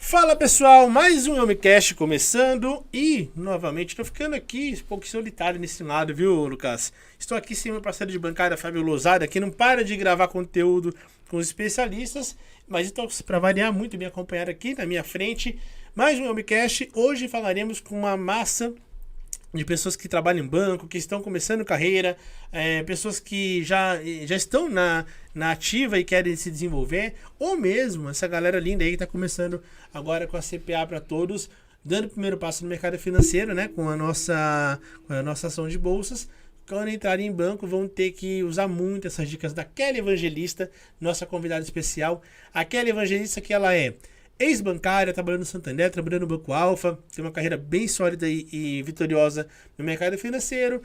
Fala pessoal, mais um Elmicast começando e novamente estou ficando aqui um pouco solitário nesse lado, viu, Lucas? Estou aqui sem meu parceiro de bancada, Fábio Lousada, que não para de gravar conteúdo com os especialistas, mas estou para variar muito bem acompanhado aqui na minha frente. Mais um Elmicast, hoje falaremos com uma massa de pessoas que trabalham em banco, que estão começando carreira, pessoas que já estão na ativa e querem se desenvolver, ou mesmo essa galera linda aí que está começando agora com a CPA para todos, dando o primeiro passo no mercado financeiro, né, com a nossa ação de bolsas. Quando entrarem em banco, vão ter que usar muito essas dicas da Kelly Evangelista, nossa convidada especial. A Kelly Evangelista, que ela é ex-bancária, trabalhando no Santander, trabalhando no Banco Alfa, tem uma carreira bem sólida e vitoriosa no mercado financeiro.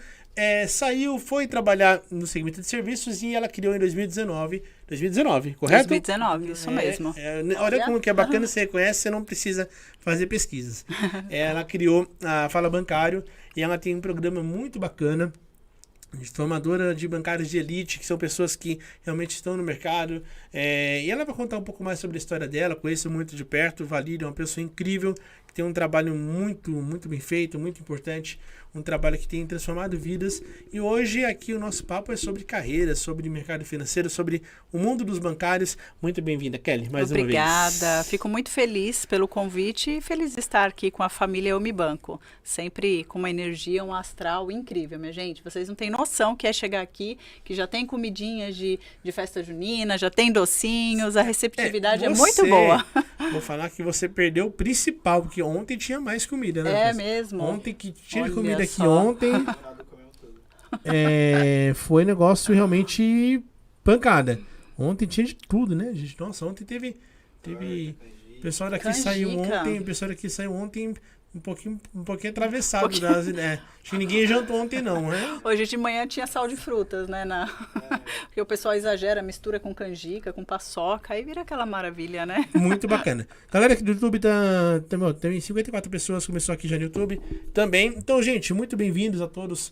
Foi trabalhar no segmento de serviços e ela criou em 2019, correto? 2019, isso mesmo. Olha como que é bacana, você reconhece, você não precisa fazer pesquisas. Ela criou a Fala Bancário e ela tem um programa muito bacana, formadora de bancários de elite, que são pessoas que realmente estão no mercado, e ela vai contar um pouco mais sobre a história dela. Conheço muito de perto. Valírio é uma pessoa incrível, que tem um trabalho muito bem feito, muito importante, um trabalho que tem transformado vidas. E hoje aqui o nosso papo é sobre carreira, sobre mercado financeiro, sobre o mundo dos bancários. Muito bem-vinda, Kelly, mais uma vez. Obrigada, fico muito feliz pelo convite e feliz de estar aqui com a família Eumibanco, sempre com uma energia, um astral incrível, minha gente. Vocês não têm noção que é chegar aqui, que já tem comidinhas de festa junina, já tem docinhos, a receptividade é muito boa. Vou falar que você perdeu o principal, porque ontem tinha mais comida, né? É mesmo. Ontem que tinha comida aqui ontem, foi negócio realmente pancada. Ontem tinha de tudo, né, gente? Nossa, ontem teve o pessoal daqui saiu ontem um pouquinho atravessado das ideias. Acho que ninguém jantou ontem não, né? Hoje de manhã tinha sal de frutas, né? Porque o pessoal exagera, mistura com canjica, com paçoca, aí vira aquela maravilha, né? Muito bacana. Galera aqui do YouTube tem 54 pessoas, começou aqui já no YouTube também. Então, gente, muito bem-vindos a todos.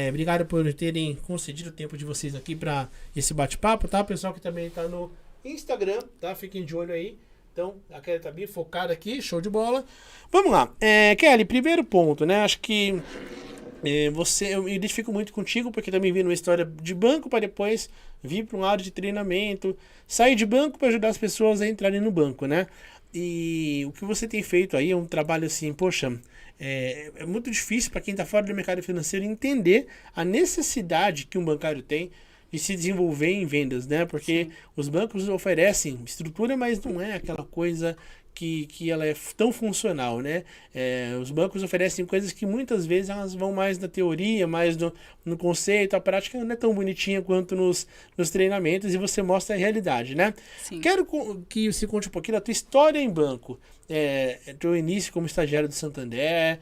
Obrigado por terem concedido o tempo de vocês aqui para esse bate-papo, tá? Pessoal que também tá no Instagram, tá? Fiquem de olho aí. Então, a Kelly tá bem focada aqui, show de bola. Vamos lá. Kelly, primeiro ponto, né? Acho que eu me identifico muito contigo, porque também vi uma história de banco para depois vir para um lado de treinamento, sair de banco para ajudar as pessoas a entrarem no banco, né? E o que você tem feito aí é um trabalho assim, poxa, é muito difícil para quem está fora do mercado financeiro entender a necessidade que um bancário tem de se desenvolver em vendas, né? Porque sim, os bancos oferecem estrutura, mas não é aquela coisa que ela é tão funcional, né? Os bancos oferecem coisas que muitas vezes elas vão mais na teoria, mais no conceito, a prática não é tão bonitinha quanto nos treinamentos, e você mostra a realidade, né? Sim. Quero que você conte um pouquinho da tua história em banco, teu início como estagiário do Santander,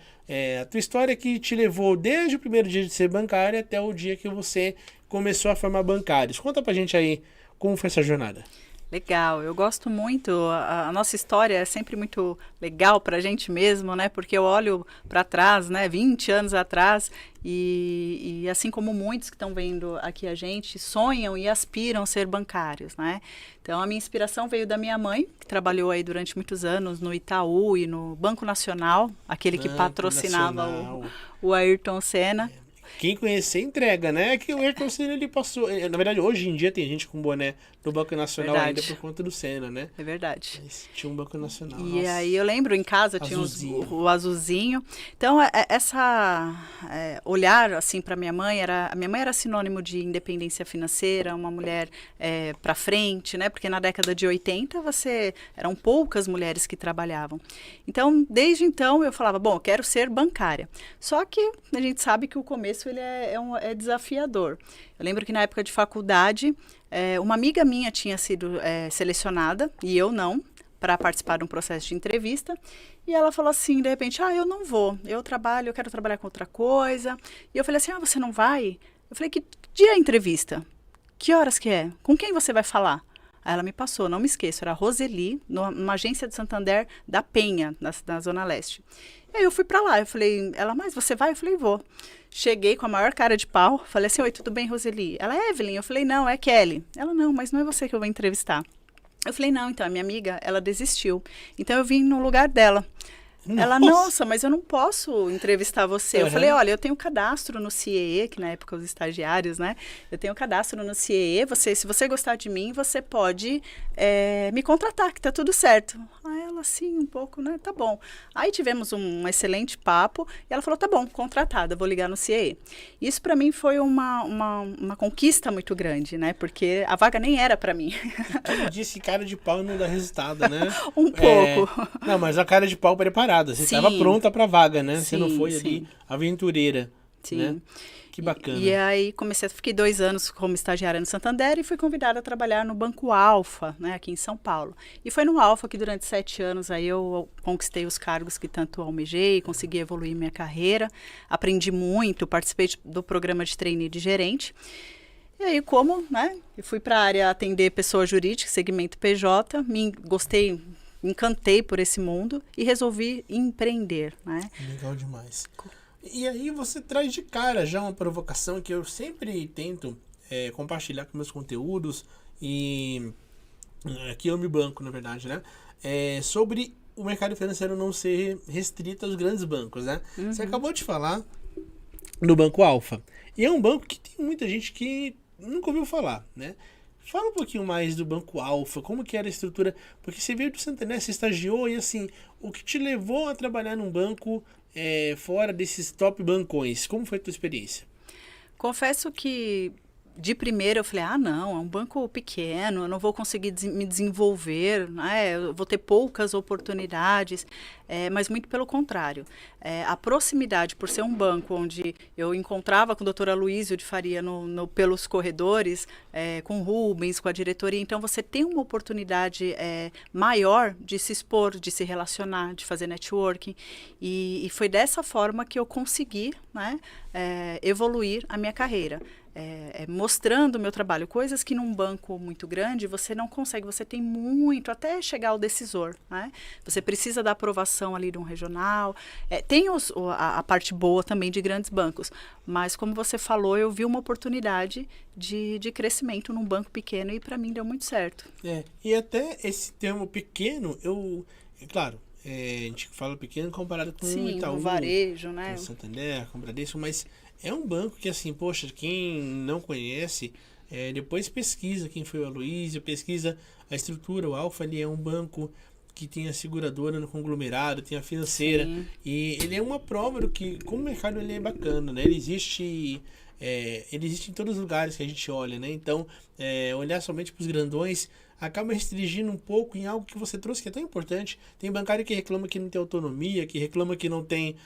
a tua história que te levou desde o primeiro dia de ser bancária até o dia que você começou a formar bancários. Conta pra gente aí como foi essa jornada. Legal, eu gosto muito, a nossa história é sempre muito legal pra gente mesmo, né? Porque eu olho para trás, né? 20 anos atrás, e assim como muitos que estão vendo aqui a gente, sonham e aspiram ser bancários, né? Então a minha inspiração veio da minha mãe, que trabalhou aí durante muitos anos no Itaú e no Banco Nacional, aquele que patrocinava o Ayrton Senna. Quem conhecer, entrega, né? Que o Ayrton Senna, ele passou... Na verdade, hoje em dia tem gente com boné do Banco Nacional, verdade, ainda por conta do Senna, né? É verdade. Mas tinha um Banco Nacional. E nossa, aí eu lembro, em casa tinha o azulzinho. Então, olhar assim para minha mãe era sinônimo de independência financeira, uma mulher para frente, né? Porque na década de 80 eram poucas mulheres que trabalhavam. Então, desde então, eu falava, bom, eu quero ser bancária. Só que a gente sabe que o começo ele é desafiador. Eu lembro que na época de faculdade, uma amiga minha tinha sido selecionada, e eu não, para participar de um processo de entrevista. E ela falou assim, de repente, eu não vou, eu quero trabalhar com outra coisa. E eu falei assim, você não vai? Eu falei, que dia é a entrevista? Que horas que é? Com quem você vai falar? Aí ela me passou, não me esqueço, era a Roseli, numa agência de Santander da Penha, na Zona Leste. E aí eu fui pra lá, eu falei, mas você vai? Eu falei, vou. Cheguei com a maior cara de pau, falei assim, oi, tudo bem, Roseli? Ela, Evelyn? Eu falei, não, é Kelly. Ela, não, mas não é você que eu vou entrevistar. Eu falei, não, então, a minha amiga, ela desistiu. Então, eu vim no lugar dela. Ela, nossa, mas eu não posso entrevistar você. Eu falei, olha, eu tenho cadastro no CIEE, que na época os estagiários, né? Eu tenho cadastro no CIEE, se você gostar de mim, você pode me contratar, que tá tudo certo. Aí ela, assim, um pouco, né? Tá bom. Aí tivemos um excelente papo e ela falou, tá bom, contratada, vou ligar no CIEE. Isso para mim foi uma conquista muito grande, né? Porque a vaga nem era para mim. Como disse, cara de pau não dá resultado, né? Um pouco. Não, mas a cara de pau preparada. Você estava pronta para a vaga, né? Você não foi ali aventureira. Sim. Né? Que bacana. E aí fiquei 2 anos como estagiária no Santander e fui convidada a trabalhar no Banco Alfa, né, aqui em São Paulo. E foi no Alfa que durante 7 anos aí eu conquistei os cargos que tanto almejei, consegui evoluir minha carreira, aprendi muito, participei do programa de trainee de gerente. E aí, eu fui para a área atender pessoa jurídica, segmento PJ, gostei, me encantei por esse mundo e resolvi empreender, né? Legal demais. E aí você traz de cara já uma provocação que eu sempre tento compartilhar com meus conteúdos e aqui eu me banco, na verdade, né? Sobre o mercado financeiro não ser restrito aos grandes bancos, né? Uhum. Você acabou de falar do Banco Alfa. E é um banco que tem muita gente que nunca ouviu falar, né? Fala um pouquinho mais do Banco Alfa, como que era a estrutura, porque você veio do Santander, você estagiou e assim, o que te levou a trabalhar num banco fora desses top bancões? Como foi a tua experiência? Confesso que de primeira eu falei, não, é um banco pequeno, eu não vou conseguir me desenvolver, né? Eu vou ter poucas oportunidades, mas muito pelo contrário. A proximidade, por ser um banco onde eu encontrava com o doutor Aloysio de Faria pelos corredores, com o Rubens, com a diretoria, então você tem uma oportunidade maior de se expor, de se relacionar, de fazer networking, e foi dessa forma que eu consegui, né, evoluir a minha carreira. Mostrando o meu trabalho, coisas que num banco muito grande você não consegue, você tem muito até chegar ao decisor, né? Você precisa da aprovação ali de um regional, tem a parte boa também de grandes bancos, mas como você falou, eu vi uma oportunidade de crescimento num banco pequeno e para mim deu muito certo. E até esse termo pequeno, claro, a gente fala pequeno comparado com o Itaú, o varejo, né? Com o Santander, com o Bradesco, mas é um banco que, assim, poxa, quem não conhece, depois pesquisa quem foi o Aloysio, pesquisa a estrutura. O Alfa, ele é um banco que tem a seguradora no conglomerado, tem a financeira. Sim. E ele é uma prova do que, como o mercado ele é bacana, né? Ele existe em todos os lugares que a gente olha, né? Então, olhar somente para os grandões acaba restringindo um pouco em algo que você trouxe que é tão importante. Tem bancário que reclama que não tem autonomia, que reclama que não tem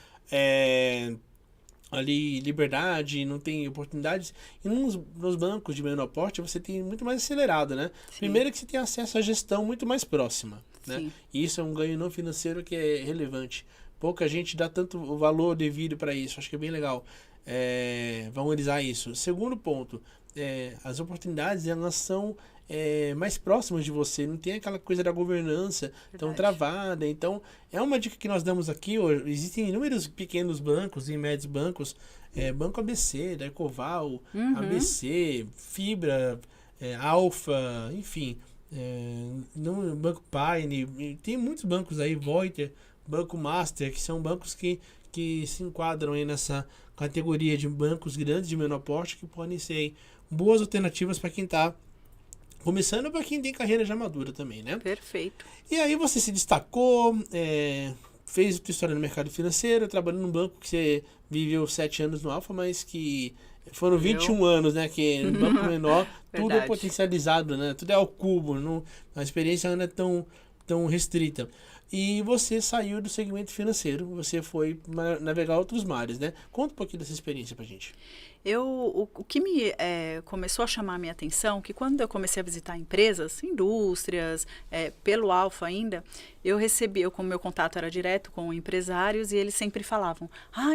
ali liberdade, não tem oportunidades. E nos bancos de menor porte você tem muito mais acelerado, né? Sim. Primeiro que você tem acesso à gestão muito mais próxima, né? E isso é um ganho não financeiro que é relevante. Pouca gente dá tanto o valor devido para isso. Acho que é bem legal valorizar isso. Segundo ponto, as oportunidades elas são mais próximas de você, não tem aquela coisa da governança tão travada. Então, é uma dica que nós damos aqui. Hoje, existem inúmeros pequenos bancos e médios bancos, Banco ABC, da Ecoval, ABC, Fibra, Alfa, enfim, Banco Pine, tem muitos bancos aí, Voiter, Banco Master, que são bancos que se enquadram aí nessa categoria de bancos grandes de menor porte, que podem ser boas alternativas para quem está começando, para quem tem carreira já madura também, né? Perfeito. E aí você se destacou, fez a tua história no mercado financeiro, trabalhando num banco que você viveu 7 anos no Alfa, mas que foram 21 anos, né? Que no banco menor, tudo é potencializado, né? Tudo é ao cubo, a experiência não é tão restrita. E você saiu do segmento financeiro, você foi navegar outros mares, né? Conta um pouquinho dessa experiência pra gente. O que me começou a chamar a minha atenção, que quando eu comecei a visitar empresas, indústrias, pelo Alfa ainda, eu recebi, como meu contato era direto com empresários, e eles sempre falavam,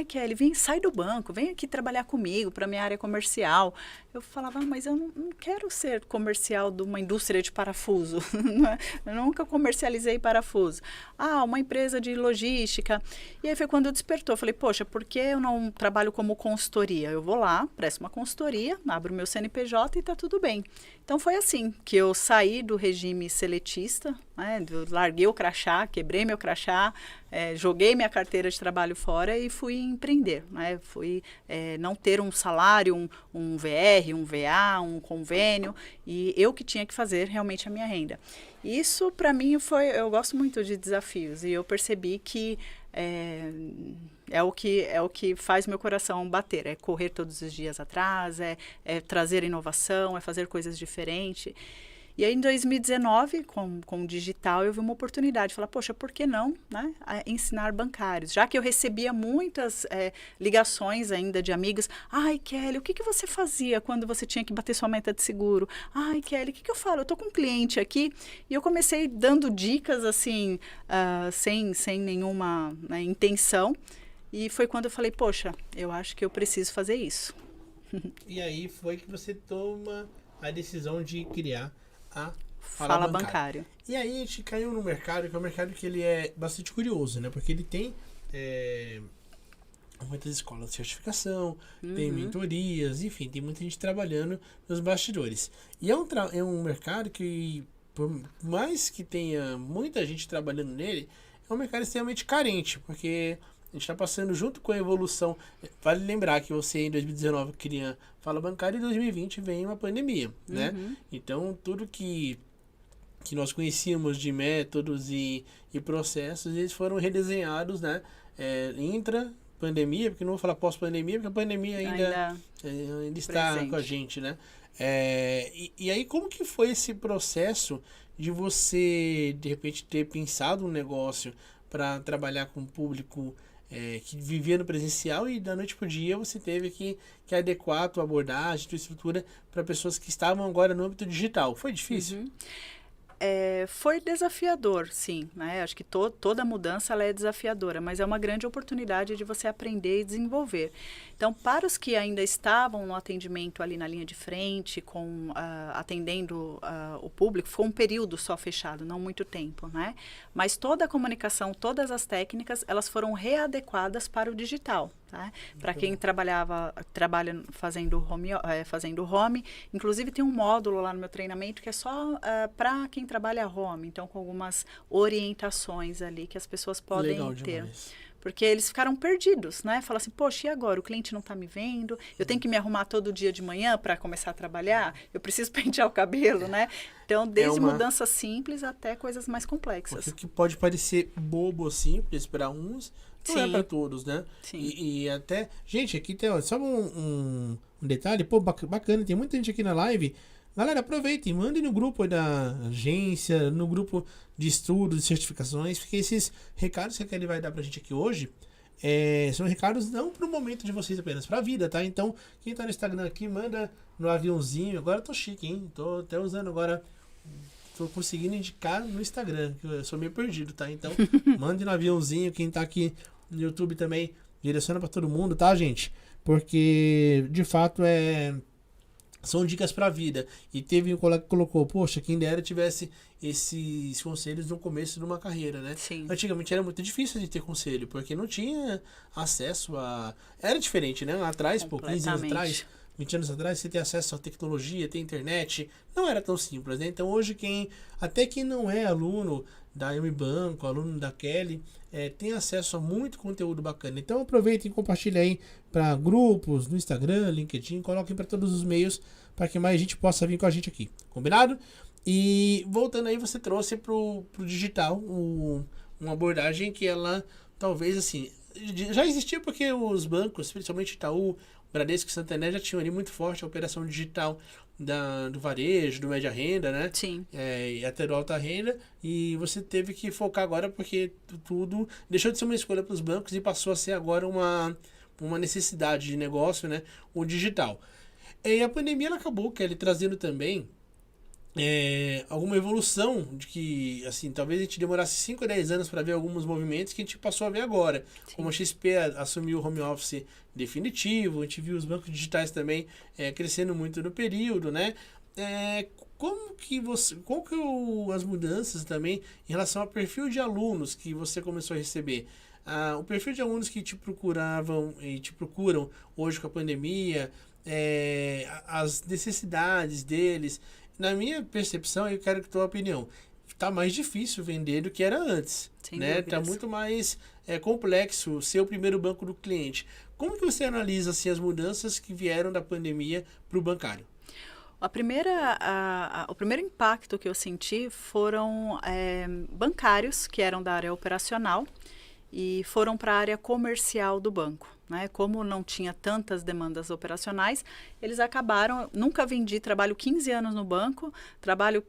Kelly, sai do banco, vem aqui trabalhar comigo para minha área comercial. Eu falava, mas eu não quero ser comercial de uma indústria de parafuso, eu nunca comercializei parafuso. Ah, uma empresa de logística. E aí foi quando despertou. Eu falei, poxa, por que eu não trabalho como consultoria? Eu vou lá, presto uma consultoria, abro meu CNPJ e tá tudo bem. Então foi assim que eu saí do regime seletista, né, larguei o crachá, quebrei meu crachá, joguei minha carteira de trabalho fora e fui empreender. Né, fui não ter um salário, um VR, um VA, um convênio, e eu que tinha que fazer realmente a minha renda. Isso para mim eu gosto muito de desafios e eu percebi que é o que faz meu coração bater, é correr todos os dias atrás, é trazer inovação, é fazer coisas diferentes. E aí, em 2019, com o digital, eu vi uma oportunidade. Falar, poxa, por que não, né, ensinar bancários? Já que eu recebia muitas ligações ainda de amigos. Ai, Kelly, o que você fazia quando você tinha que bater sua meta de seguro? Ai, Kelly, o que eu falo? Eu estou com um cliente aqui. E eu comecei dando dicas, assim, sem nenhuma, né, intenção. E foi quando eu falei, poxa, eu acho que eu preciso fazer isso. E aí foi que você toma a decisão de criar a Fala Bancário. E aí a gente caiu no mercado, que é um mercado que ele é bastante curioso, né? Porque ele tem muitas escolas de certificação, tem mentorias, enfim, tem muita gente trabalhando nos bastidores. E é um mercado que, por mais que tenha muita gente trabalhando nele, é um mercado extremamente carente, porque a gente está passando junto com a evolução. Vale lembrar que você em 2019 cria Fala Bancário e em 2020 vem uma pandemia, né? Então tudo que nós conhecíamos de métodos e processos, eles foram redesenhados, né? Intra-pandemia, porque não vou falar pós-pandemia, porque a pandemia ainda está presente com a gente, né? E aí como que foi esse processo de você, de repente, ter pensado um negócio para trabalhar com o público que vivia no presencial e da noite pro dia você teve que adequar a tua abordagem, a tua estrutura para pessoas que estavam agora no âmbito digital? Foi difícil? Foi desafiador, sim, né? Acho que toda mudança ela é desafiadora, mas é uma grande oportunidade de você aprender e desenvolver. Então, para os que ainda estavam no atendimento ali na linha de frente, atendendo o público, foi um período só fechado, não muito tempo, né? Mas toda a comunicação, todas as técnicas, elas foram readequadas para o digital. Tá? Para quem trabalha fazendo home, inclusive tem um módulo lá no meu treinamento que é só para quem trabalha home, então com algumas orientações ali que as pessoas podem Legal ter. demais. Porque eles ficaram perdidos, né? Falam assim, poxa, e agora? O cliente não está me vendo, eu tenho que me arrumar todo dia de manhã para começar a trabalhar, eu preciso pentear o cabelo, né? Então, desde mudanças simples até coisas mais complexas. Porque o que pode parecer bobo ou simples para uns, não é para todos, né? Sim. E até... Gente, aqui tem só um detalhe, pô, bacana, tem muita gente aqui na live. Galera, aproveitem, mandem no grupo da agência, no grupo de estudos, de certificações, porque esses recados que a Kelly vai dar pra gente aqui hoje são recados não pro momento de vocês apenas, pra vida, tá? Então, quem tá no Instagram aqui, manda no aviãozinho. Agora eu tô chique, hein? Tô até usando agora... Tô conseguindo indicar no Instagram, que eu sou meio perdido, tá? Então, mande no aviãozinho. Quem tá aqui no YouTube também, direciona pra todo mundo, tá, gente? Porque, de fato, são dicas pra vida. E teve um colega que colocou, poxa, quem dera tivesse esses conselhos no começo de uma carreira, né? Sim. Antigamente era muito difícil de ter conselho, porque não tinha acesso a... Era diferente, né? Lá atrás, pô, 15 anos atrás... 20 anos atrás, você ter acesso à tecnologia, ter internet, não era tão simples, né? Então hoje até quem não é aluno da Banco, aluno da Kelly, tem acesso a muito conteúdo bacana. Então aproveitem e compartilhem aí para grupos, no Instagram, LinkedIn, coloquem para todos os meios para que mais gente possa vir com a gente aqui, combinado? E voltando aí, você trouxe pro digital uma abordagem que ela talvez assim, já existia porque os bancos, principalmente Itaú, Bradesco e Santander já tinham ali muito forte a operação digital do varejo, do média renda, né? Sim. E até do alta renda. E você teve que focar agora porque tudo deixou de ser uma escolha para os bancos e passou a ser agora uma necessidade de negócio, né? O digital. E a pandemia ela acabou, Kelly, trazendo também alguma evolução de que, assim, talvez a gente demorasse 5 a 10 anos para ver alguns movimentos que a gente passou a ver agora. Sim. Como a XP assumiu o home office definitivo, a gente viu os bancos digitais também crescendo muito no período, né? Qual que as mudanças também em relação ao perfil de alunos que você começou a receber? O perfil de alunos que te procuravam e te procuram hoje com a pandemia, as necessidades deles. Na minha percepção, eu quero que a tua opinião, tá mais difícil vender do que era antes, Sem né? dúvidas. Tá muito mais complexo ser o primeiro banco do cliente. Como que você analisa assim, as mudanças que vieram da pandemia para o bancário? O primeiro impacto que eu senti foram bancários que eram da área operacional e foram para a área comercial do banco. Né? Como não tinha tantas demandas operacionais, eles acabaram, nunca vendi, trabalho 15 anos no banco,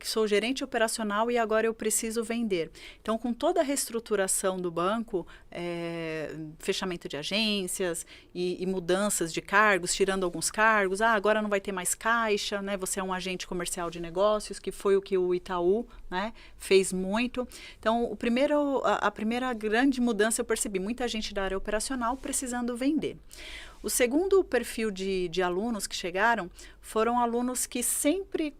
sou gerente operacional e agora eu preciso vender. Então, com toda a reestruturação do banco, fechamento de agências e mudanças de cargos, tirando alguns cargos, agora não vai ter mais caixa, né? Você é um agente comercial de negócios, que foi o que o Itaú, né, fez muito. Então, a primeira grande mudança eu percebi, muita gente da área operacional precisando vender. O segundo perfil de alunos que chegaram foram alunos que sempre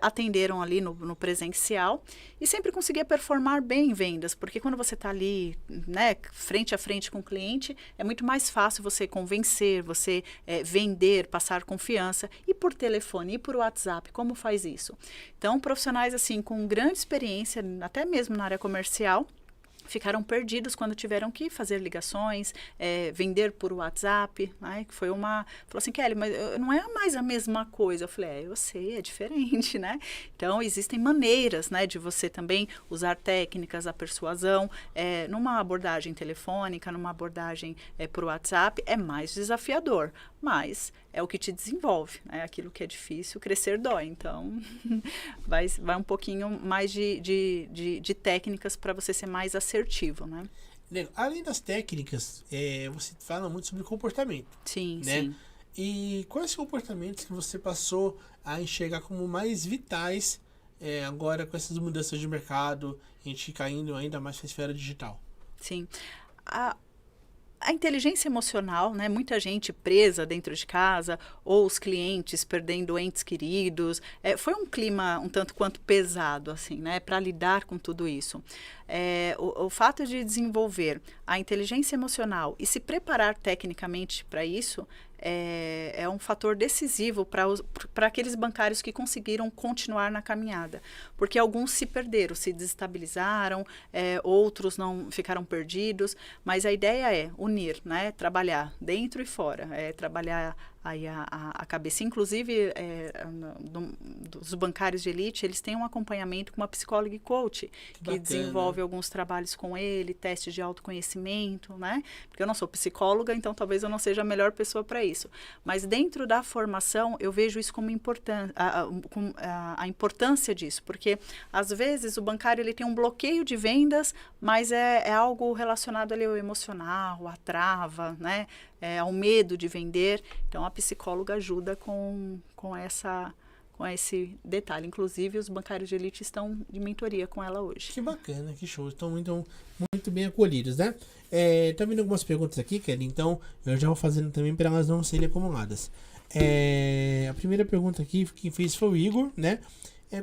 atenderam ali no presencial e sempre conseguia performar bem em vendas, porque quando você está ali, né, frente a frente com o cliente, é muito mais fácil você convencer, você vender, passar confiança, e por telefone, e por WhatsApp, como faz isso? Então, profissionais assim com grande experiência, até mesmo na área comercial, ficaram perdidos quando tiveram que fazer ligações, vender por WhatsApp, né? Que foi falou assim, Kelly, mas não é mais a mesma coisa. Eu falei, eu sei, é diferente, né? Então, existem maneiras, né, de você também usar técnicas, a persuasão, numa abordagem telefônica, numa abordagem por WhatsApp, é mais desafiador, mas é o que te desenvolve, né? Aquilo que é difícil, crescer dói. Então, vai um pouquinho mais de técnicas para você ser mais assertivo, né? Além das técnicas, você fala muito sobre comportamento. Sim, né? sim. E quais comportamentos que você passou a enxergar como mais vitais agora com essas mudanças de mercado, a gente caindo ainda mais para a esfera digital? Sim. A inteligência emocional, né? Muita gente presa dentro de casa, ou os clientes perdendo entes queridos. Foi um clima um tanto quanto pesado, assim, né? Para lidar com tudo isso. O fato de desenvolver a inteligência emocional e se preparar tecnicamente para isso é um fator decisivo para aqueles bancários que conseguiram continuar na caminhada. Porque alguns se perderam, se desestabilizaram, outros não ficaram perdidos, mas a ideia é unir, né? Trabalhar dentro e fora, trabalhar aí a cabeça. Inclusive, dos bancários de elite, eles têm um acompanhamento com uma psicóloga e coach, que desenvolve alguns trabalhos com ele, testes de autoconhecimento, né? Porque eu não sou psicóloga, então talvez eu não seja a melhor pessoa para isso. Mas dentro da formação, eu vejo isso como a importância disso, porque às vezes o bancário ele tem um bloqueio de vendas, mas é algo relacionado ali ao emocional, à trava, né? Ao medo de vender. Então, a psicóloga ajuda com esse detalhe. Inclusive, os bancários de elite estão de mentoria com ela hoje. Que bacana, que show. Estão muito bem acolhidos, né? Tá vindo algumas perguntas aqui, Kelly, então eu já vou fazendo também para elas não serem acumuladas. A primeira pergunta aqui, quem fez foi o Igor, né?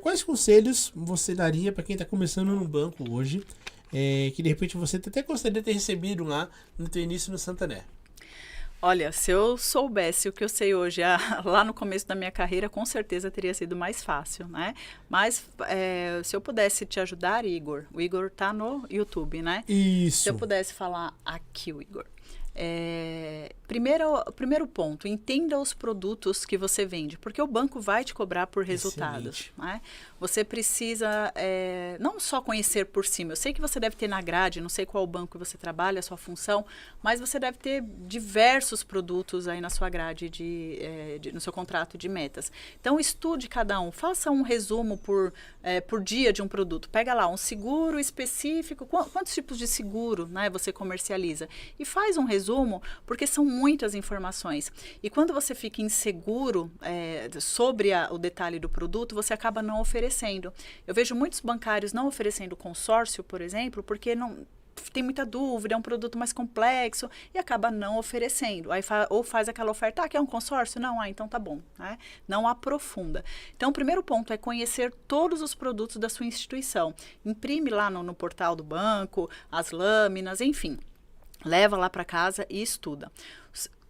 Quais conselhos você daria para quem está começando no banco hoje, que de repente você até gostaria de ter recebido lá no teu início no Santander? Olha, se eu soubesse o que eu sei hoje, lá no começo da minha carreira, com certeza teria sido mais fácil, né? Mas se eu pudesse te ajudar, Igor, o Igor tá no YouTube, né? Isso. Se eu pudesse falar aqui, o Igor. Primeiro ponto, entenda os produtos que você vende, porque o banco vai te cobrar por resultados. Né? Você precisa não só conhecer por cima, eu sei que você deve ter na grade, não sei qual banco você trabalha, a sua função, mas você deve ter diversos produtos aí na sua grade, no seu contrato de metas. Então, estude cada um, faça um resumo por dia de um produto. Pega lá um seguro específico, quantos tipos de seguro, né, você comercializa? E faz um resumo, porque são muitas informações. E quando você fica inseguro sobre o detalhe do produto, você acaba não oferecendo. Eu vejo muitos bancários não oferecendo consórcio, por exemplo, porque tem muita dúvida, é um produto mais complexo e acaba não oferecendo. Aí ou faz aquela oferta, quer um consórcio? Não, então tá bom, né? Não aprofunda. Então, o primeiro ponto é conhecer todos os produtos da sua instituição. Imprime lá no portal do banco, as lâminas, enfim. Leva lá para casa e estuda.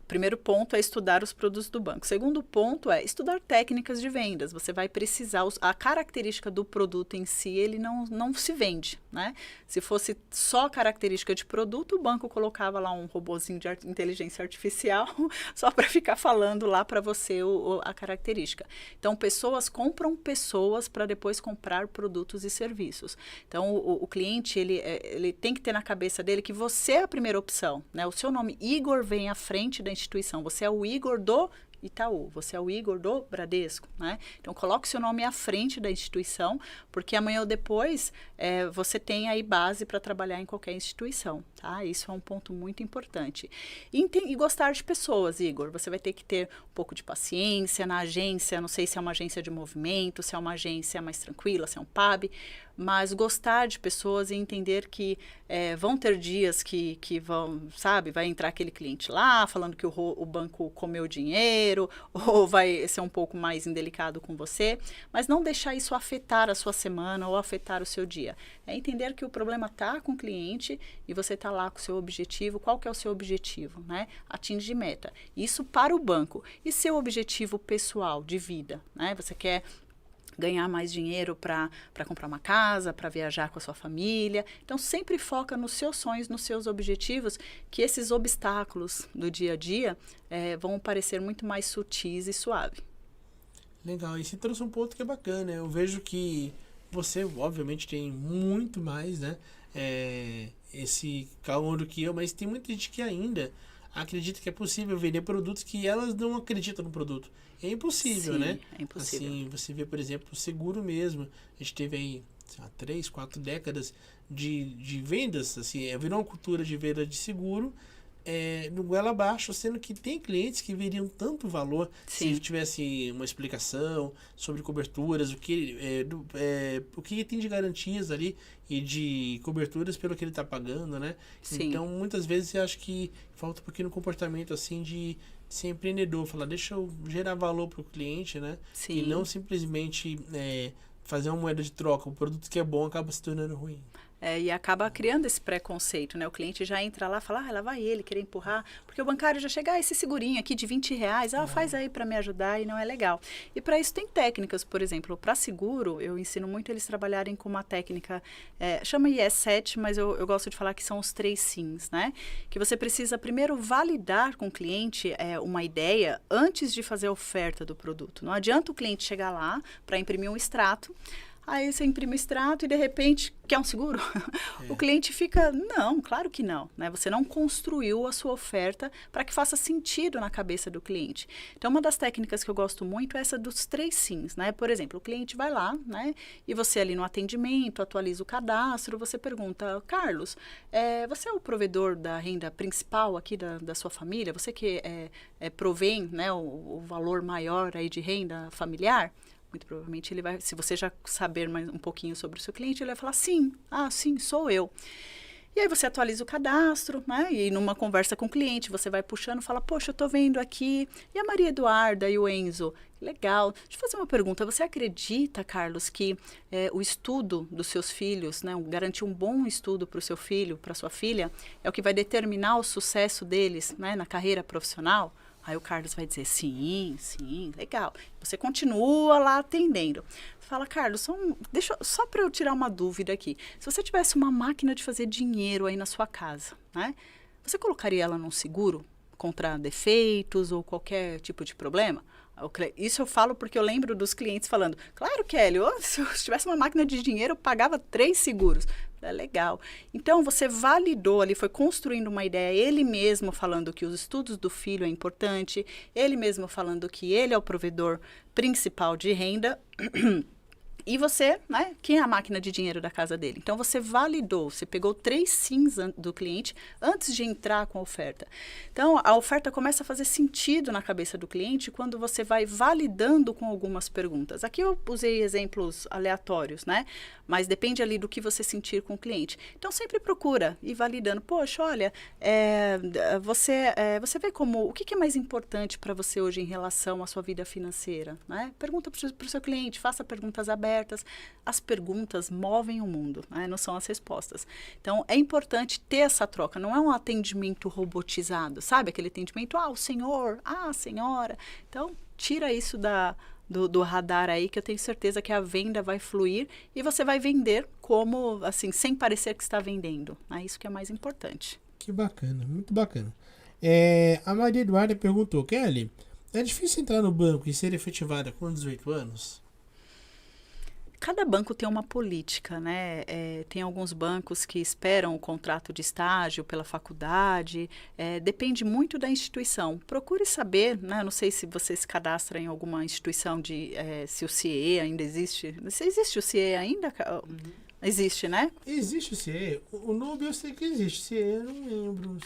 Primeiro ponto é estudar os produtos do banco. Segundo ponto é estudar técnicas de vendas. Você vai precisar, a característica do produto em si, ele não se vende, né? Se fosse só característica de produto, o banco colocava lá um robozinho de inteligência artificial só para ficar falando lá para você a característica. Então, pessoas compram pessoas para depois comprar produtos e serviços. Então, o cliente, ele tem que ter na cabeça dele que você é a primeira opção, né? O seu nome, Igor, vem à frente da instituição. Você é o Igor do Itaú, você é o Igor do Bradesco, né? Então, coloque o seu nome à frente da instituição, porque amanhã ou depois você tem aí base para trabalhar em qualquer instituição, tá? Isso é um ponto muito importante. E gostar de pessoas, Igor. Você vai ter que ter um pouco de paciência na agência, não sei se é uma agência de movimento, se é uma agência mais tranquila, se é um pub, mas gostar de pessoas e entender que vão ter dias que vão, sabe, vai entrar aquele cliente lá falando que o banco comeu dinheiro ou vai ser um pouco mais indelicado com você, mas não deixar isso afetar a sua semana ou afetar o seu dia. É entender que o problema está com o cliente e você está lá com o seu objetivo. Qual que é o seu objetivo, né? Atingir meta. Isso para o banco. E seu objetivo pessoal de vida, né? Você quer ganhar mais dinheiro para comprar uma casa, para viajar com a sua família. Então, sempre foca nos seus sonhos, nos seus objetivos, que esses obstáculos do dia a dia vão parecer muito mais sutis e suave. Legal, e você trouxe um ponto que é bacana. Eu vejo que você, obviamente, tem muito mais, né? Esse calor do que eu, mas tem muita gente que ainda acredita que é possível vender produtos que elas não acreditam no produto. É impossível, Sim, né? É impossível. Assim, você vê, por exemplo, o seguro mesmo. A gente teve aí, sei lá, 3, 4 décadas de vendas, assim, virou uma cultura de venda de seguro no goela abaixo, sendo que tem clientes que veriam tanto valor Sim. se tivesse uma explicação sobre coberturas, o que tem de garantias ali e de coberturas pelo que ele está pagando, né? Sim. Então, muitas vezes eu acho que falta um pouquinho no comportamento assim de ser empreendedor, falar, deixa eu gerar valor para o cliente, né? Sim. E não simplesmente fazer uma moeda de troca. O produto que é bom acaba se tornando ruim. E acaba criando esse preconceito, né? O cliente já entra lá e fala, lá vai ele querer empurrar, porque o bancário já chega, esse segurinho aqui de R$20, faz aí para me ajudar e não é legal. E para isso tem técnicas, por exemplo, para seguro, eu ensino muito eles trabalharem com uma técnica, chama IS7, mas eu gosto de falar que são os 3 sims, né? Que você precisa primeiro validar com o cliente uma ideia antes de fazer a oferta do produto. Não adianta o cliente chegar lá para imprimir um extrato, aí você imprime o extrato e, de repente, quer um seguro? O cliente fica, não, claro que não, né? Você não construiu a sua oferta para que faça sentido na cabeça do cliente. Então, uma das técnicas que eu gosto muito é essa dos 3 sims, né? Por exemplo, o cliente vai lá, né? E você ali no atendimento, atualiza o cadastro, você pergunta, Carlos, você é o provedor da renda principal aqui da sua família? Você que provém, né, o valor maior aí de renda familiar? Muito provavelmente ele vai, se você já saber mais um pouquinho sobre o seu cliente, ele vai falar, sim, sim, sou eu. E aí você atualiza o cadastro, né? E numa conversa com o cliente, você vai puxando, fala, poxa, eu tô vendo aqui, e a Maria Eduarda e o Enzo? Legal. Deixa eu fazer uma pergunta. Você acredita, Carlos, que o estudo dos seus filhos, né, garantir um bom estudo para o seu filho, para sua filha, é o que vai determinar o sucesso deles, né, na carreira profissional? Aí o Carlos vai dizer, sim, legal. Você continua lá atendendo. Fala, Carlos, só para eu tirar uma dúvida aqui. Se você tivesse uma máquina de fazer dinheiro aí na sua casa, né? Você colocaria ela num seguro contra defeitos ou qualquer tipo de problema? Isso eu falo porque eu lembro dos clientes falando, claro, Kelly, se eu tivesse uma máquina de dinheiro, eu pagava 3 seguros. É legal. Então, você validou ali, foi construindo uma ideia, ele mesmo falando que os estudos do filho é importante, ele mesmo falando que ele é o provedor principal de renda, E você, né, quem é a máquina de dinheiro da casa dele? Então, você validou, você pegou 3 sims do cliente antes de entrar com a oferta. Então, a oferta começa a fazer sentido na cabeça do cliente quando você vai validando com algumas perguntas. Aqui eu usei exemplos aleatórios, né? Mas depende ali do que você sentir com o cliente. Então, sempre procura ir validando. Poxa, olha, você vê como, o que é mais importante para você hoje em relação à sua vida financeira, né? Pergunta para o seu cliente, faça perguntas abertas. As perguntas movem o mundo, né? Não são as respostas. Então, é importante ter essa troca. Não é um atendimento robotizado, sabe? Aquele atendimento, o senhor, a senhora. Então, tira isso do radar aí, que eu tenho certeza que a venda vai fluir e você vai vender como, assim, sem parecer que está vendendo. É isso que é mais importante. Que bacana, muito bacana. A Maria Eduarda perguntou, Kelly, é difícil entrar no banco e ser efetivada com 18 anos? Cada banco tem uma política, né? Tem alguns bancos que esperam o contrato de estágio pela faculdade. Depende muito da instituição. Procure saber, né? Não sei se você se cadastra em alguma instituição se o CIE ainda existe. Se existe o CIE ainda? Existe, né? Existe o CIE. O NUB eu sei que existe. CIE eu não lembro.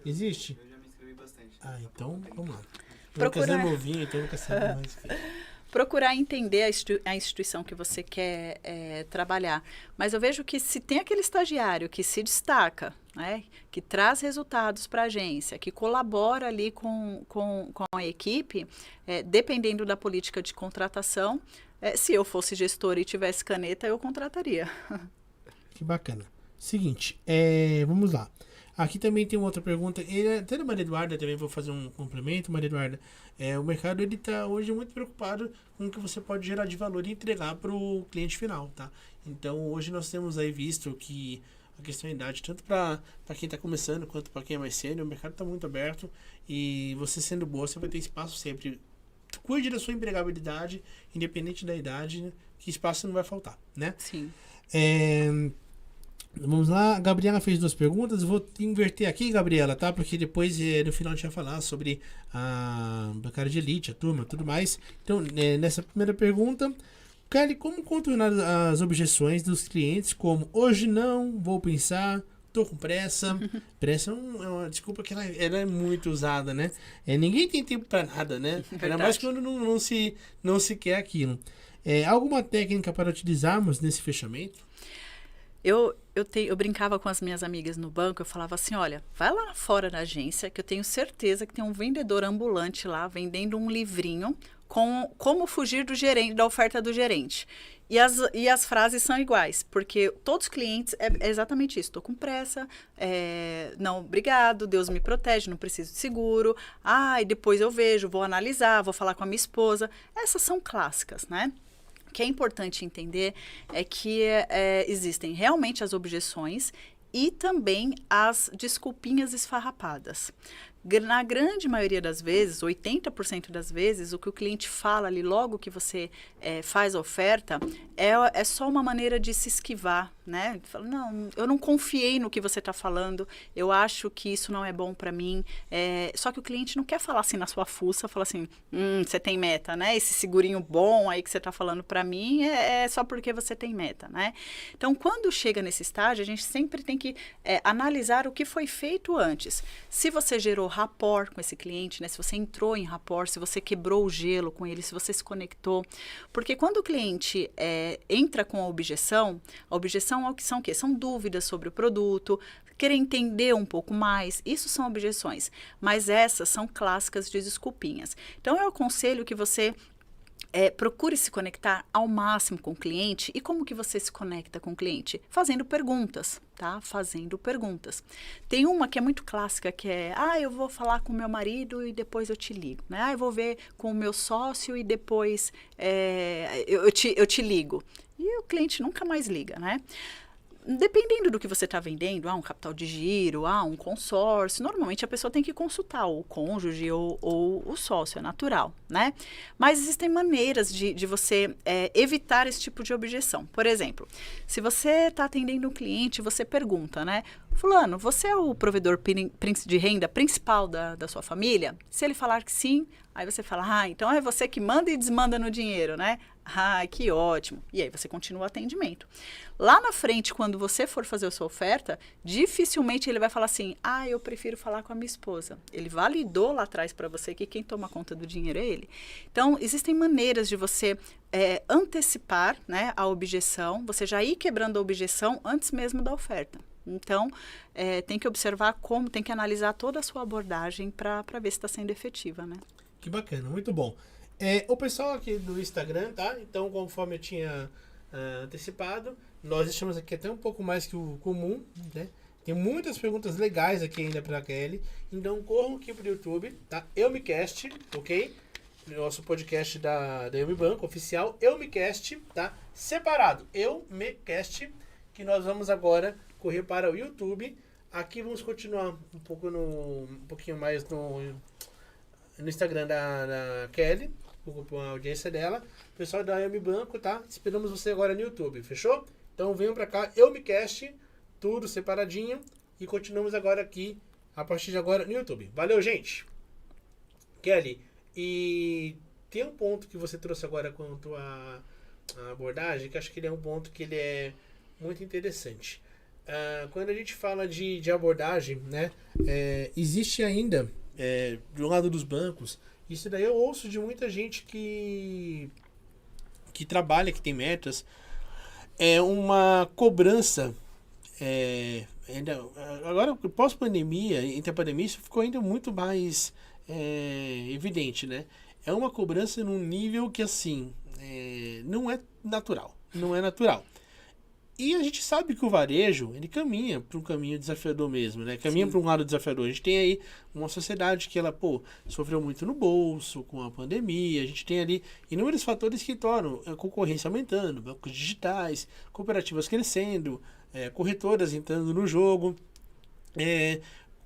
Existe? Eu já me inscrevi bastante. Então, vamos lá. Procurar. Eu novinho, então nunca sabe mais. Procurar entender a instituição que você quer trabalhar. Mas eu vejo que se tem aquele estagiário que se destaca, né, que traz resultados para a agência, que colabora ali com a equipe, dependendo da política de contratação, se eu fosse gestora e tivesse caneta, eu contrataria. Que bacana. Seguinte, vamos lá. Aqui também tem uma outra pergunta. Até da Maria Eduarda também vou fazer um complemento, Maria Eduarda. O mercado ele está hoje muito preocupado com o que você pode gerar de valor e entregar para o cliente final, tá? Então hoje nós temos aí visto que a questão da idade, tanto para quem está começando quanto para quem é mais sênior, o mercado está muito aberto e você sendo boa, você vai ter espaço sempre. Cuide da sua empregabilidade, independente da idade, né? Que espaço não vai faltar, né? Sim. Vamos lá, a Gabriela fez 2 perguntas. Vou inverter aqui, Gabriela, tá? Porque depois no final a gente vai falar sobre a bancária de elite, a turma, tudo mais. Então, nessa primeira pergunta, Kelly, como contornar as objeções dos clientes, como hoje não, vou pensar, tô com pressa. Pressa é uma desculpa que ela é muito usada, né? Não tem tempo pra nada, né? Ainda mais quando não se quer aquilo. Alguma técnica para utilizarmos nesse fechamento? Eu brincava com as minhas amigas no banco, eu falava assim, olha, vai lá fora da agência, que eu tenho certeza que tem um vendedor ambulante lá, vendendo um livrinho com como fugir do gerente, da oferta do gerente. E as frases são iguais, porque todos os clientes, é exatamente isso, estou com pressa, não, obrigado, Deus me protege, não preciso de seguro, e depois eu vejo, vou analisar, vou falar com a minha esposa. Essas são clássicas, né? O que é importante entender é que existem realmente as objeções e também as desculpinhas esfarrapadas. Na grande maioria das vezes, 80% das vezes, o que o cliente fala ali logo que você faz a oferta é só uma maneira de se esquivar, né? Ele fala, não, eu não confiei no que você está falando, eu acho que isso não é bom para mim. Só que o cliente não quer falar assim na sua fuça, falar assim, você tem meta, né? Esse segurinho bom aí que você está falando para mim é só porque você tem meta, né? Então, quando chega nesse estágio, a gente sempre tem que analisar o que foi feito antes. Se você gerou rapport com esse cliente, né? Se você entrou em rapport, se você quebrou o gelo com ele, se você se conectou. Porque quando o cliente entra com a objeção são o quê? São dúvidas sobre o produto, querer entender um pouco mais, isso são objeções. Mas essas são clássicas de desculpinhas. Então, eu aconselho que você procure se conectar ao máximo com o cliente. E como que você se conecta com o cliente? Fazendo perguntas, tá? Fazendo perguntas. Tem uma que é muito clássica, que é, eu vou falar com o meu marido e depois eu te ligo, né? Eu vou ver com o meu sócio e depois eu te ligo. E o cliente nunca mais liga, né? Dependendo do que você está vendendo, um capital de giro, um consórcio, normalmente a pessoa tem que consultar o cônjuge ou o sócio, é natural, né? Mas existem maneiras de você evitar esse tipo de objeção. Por exemplo, se você está atendendo um cliente, você pergunta, né? fulano, você é o provedor de renda principal da sua família? Se ele falar que sim, aí você fala, então é você que manda e desmanda no dinheiro, né? Que ótimo. E aí você continua o atendimento. Lá na frente, quando você for fazer a sua oferta, dificilmente ele vai falar assim, eu prefiro falar com a minha esposa. Ele validou lá atrás para você que quem toma conta do dinheiro é ele. Então, existem maneiras de você antecipar, né, a objeção, você já ir quebrando a objeção antes mesmo da oferta. Então, tem que observar tem que analisar toda a sua abordagem para ver se está sendo efetiva, né? Que bacana, muito bom. O pessoal aqui do Instagram, tá? Então, conforme eu tinha antecipado, nós deixamos aqui até um pouco mais que o comum, né? Tem muitas perguntas legais aqui ainda para a Kelly. Então, corram aqui pro YouTube, tá? EuMeCast, ok? Nosso podcast da EuMeBanco oficial, EuMeCast, tá? Separado, EuMeCast, que nós vamos agora correr para o YouTube. Aqui vamos continuar um pouquinho mais no Instagram da Kelly, com a audiência dela. Pessoal da EuMeBanco, tá? Esperamos você agora no YouTube, fechou? Então venham pra cá, EuMeCast, tudo separadinho. E continuamos agora aqui, a partir de agora, no YouTube. Valeu, gente! Kelly, e tem um ponto que você trouxe agora quanto à abordagem, que acho que ele é um ponto que ele é muito interessante. Quando a gente fala de abordagem, né, existe ainda, do lado dos bancos, isso daí eu ouço de muita gente que trabalha, que tem metas, uma cobrança, agora pós-pandemia, entre a pandemia, isso ficou ainda muito mais evidente, né? É uma cobrança num nível que, assim, não é natural, não é natural. E a gente sabe que o varejo, ele caminha para um caminho desafiador mesmo, né? Caminha para um lado desafiador. A gente tem aí uma sociedade que ela, sofreu muito no bolso com a pandemia. A gente tem ali inúmeros fatores que tornam a concorrência aumentando, bancos digitais, cooperativas crescendo, corretoras entrando no jogo.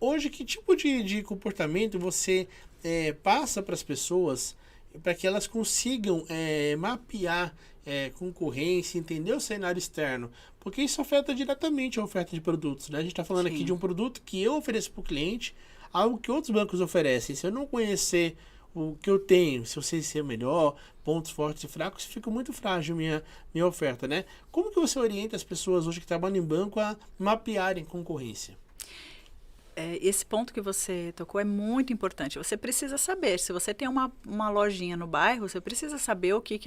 Hoje, que tipo de comportamento você passa para as pessoas para que elas consigam mapear concorrência, entender o cenário externo, porque isso afeta diretamente a oferta de produtos, né? A gente está falando aqui de um produto que eu ofereço para o cliente, algo que outros bancos oferecem. Se eu não conhecer o que eu tenho, se eu sei ser melhor, pontos fortes e fracos, fica muito frágil minha oferta, né? Como que você orienta as pessoas hoje que trabalham em banco a mapearem concorrência? Esse ponto que você tocou é muito importante. Você precisa saber, se você tem uma lojinha no bairro, você precisa saber o que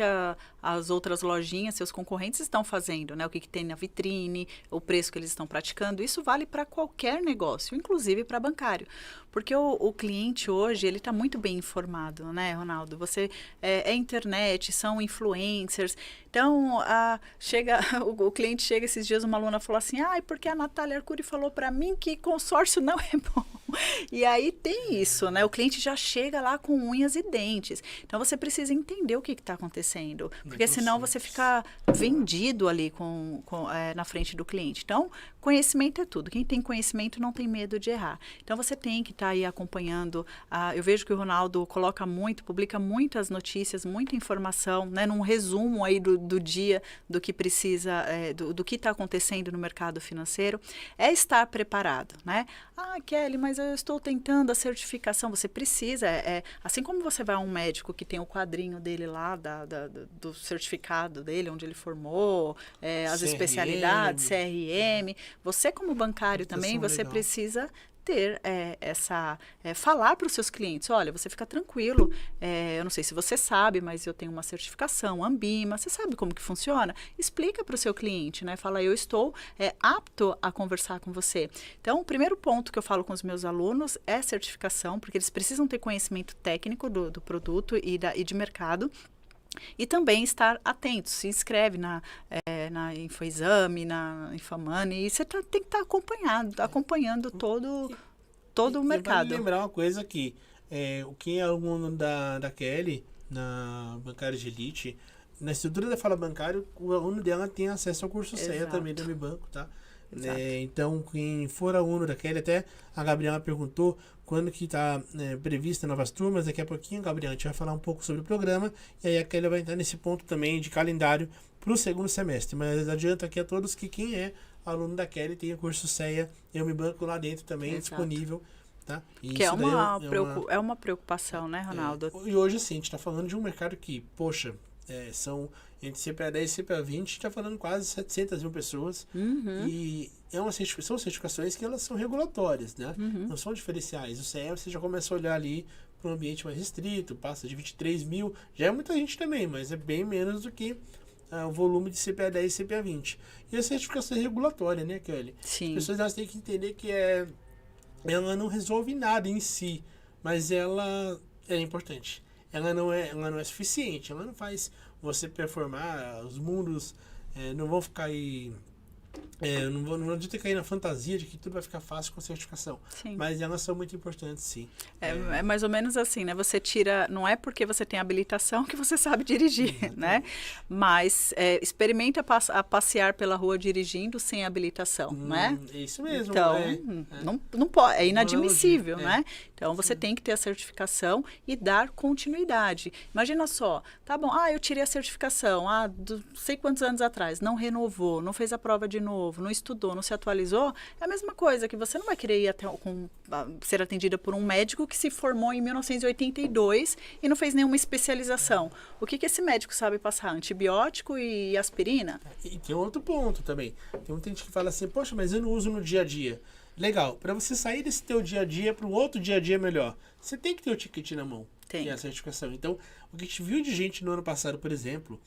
as outras lojinhas, seus concorrentes estão fazendo, né? O que tem na vitrine, o preço que eles estão praticando. Isso vale para qualquer negócio, inclusive para bancário. Porque o cliente hoje, ele está muito bem informado, né, Ronaldo? Você internet, são influencers. Então, o cliente chega esses dias, uma aluna falou assim, porque a Natália Arcuri falou para mim que consórcio não é bom. E aí tem isso, né? O cliente já chega lá com unhas e dentes. Então, você precisa entender o que está acontecendo. Porque senão você fica vendido ali na frente do cliente. Então, conhecimento é tudo. Quem tem conhecimento não tem medo de errar. Então, você tem que estar aí acompanhando. Eu vejo que o Ronaldo publica muitas notícias, muita informação, né? Num resumo aí do dia, do que precisa, do que está acontecendo no mercado financeiro. É estar preparado, né? Kelly, mas eu estou tentando a certificação. Você precisa, assim como você vai a um médico que tem o quadrinho dele lá, do certificado dele, onde ele formou, as CRM. Especialidades, CRM. Você, como bancário também, você legal. Precisa ter falar para os seus clientes, olha, você fica tranquilo, eu não sei se você sabe, mas eu tenho uma certificação, Ambima, você sabe como que funciona? Explica para o seu cliente, né? Fala, eu estou apto a conversar com você. Então, o primeiro ponto que eu falo com os meus alunos é certificação, porque eles precisam ter conhecimento técnico do produto e de mercado. E também estar atento, se inscreve na Infoexame, na Infamani, e você tem que estar acompanhando todo o mercado. Vale lembrar uma coisa aqui, quem é aluno da Kelly, na Bancária de Elite, na estrutura da Fala Bancário, o aluno dela tem acesso ao curso CEA também do EuMeBanco, tá? Então, quem for aluno da Kelly, até a Gabriela perguntou quando que está prevista novas turmas. Daqui a pouquinho, Gabriela, a gente vai falar um pouco sobre o programa, e aí a Kelly vai entrar nesse ponto também de calendário para o segundo semestre. Mas adianta aqui a todos que quem é aluno da Kelly tem o curso CEA, eu me banco lá dentro também, Exato. disponível. Tá? E Que é isso daí é uma preocupação, né, Ronaldo? E hoje, assim, a gente está falando de um mercado que, poxa, são entre CPA 10 e CPA 20, a gente está falando quase 700 mil pessoas. E são certificações que elas são regulatórias, né? Não são diferenciais. O CE você já começa a olhar ali para um ambiente mais restrito, passa de 23 mil, já é muita gente também, mas é bem menos do que o volume de CPA 10 e CPA 20. E a certificação é regulatória, né, Kelly? Sim. As pessoas elas têm que entender que ela não resolve nada em si, mas ela é importante. Ela não é suficiente, ela não faz você performar, os mundos não vão ficar aí. Não adianta cair na fantasia de que tudo vai ficar fácil com a certificação. Sim. Mas elas são muito importantes, sim. É mais ou menos assim, né? Você tira, não é porque você tem habilitação que você sabe dirigir, né? Mas experimenta passear pela rua dirigindo sem habilitação, né? É isso mesmo. Então, não pode, é inadmissível, né? Então, você tem que ter a certificação e dar continuidade. Imagina só, tá bom, eu tirei a certificação, não sei quantos anos atrás, não renovou, não fez a prova de novo, não estudou, não se atualizou, é a mesma coisa que você não vai querer ir ser atendida por um médico que se formou em 1982 e não fez nenhuma especialização. O que esse médico sabe passar? Antibiótico e aspirina? E tem outro ponto também. Tem muita gente que fala assim, poxa, mas eu não uso no dia a dia. Legal, para você sair desse teu dia a dia para um outro dia a dia melhor, você tem que ter o ticket na mão, que é a certificação. Então, o que a gente viu de gente no ano passado, por exemplo,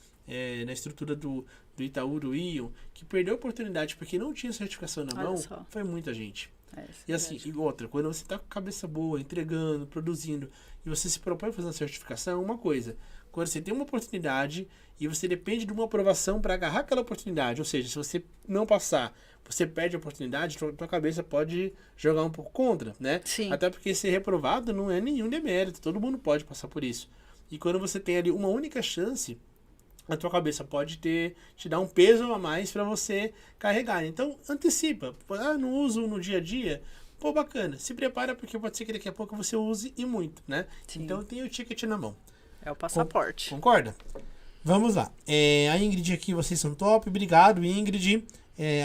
na estrutura do Itaú, do Ion, que perdeu a oportunidade porque não tinha certificação na mão, foi muita gente. E assim, e outra, quando você tá com a cabeça boa, entregando, produzindo, e você se propõe a fazer uma certificação, é uma coisa. Quando você tem uma oportunidade e você depende de uma aprovação para agarrar aquela oportunidade, ou seja, se você não passar, você perde a oportunidade, tua cabeça pode jogar um pouco contra, né? Sim. Até porque ser reprovado não é nenhum demérito, todo mundo pode passar por isso. E quando você tem ali uma única chance, a tua cabeça pode te dar um peso a mais para você carregar. Então, antecipa. Não uso no dia a dia. Pô, bacana. Se prepara porque pode ser que daqui a pouco você use e muito, né? Sim. Então, tem o ticket na mão. É o passaporte. Concorda? Vamos lá. A Ingrid aqui, vocês são top. Obrigado, Ingrid.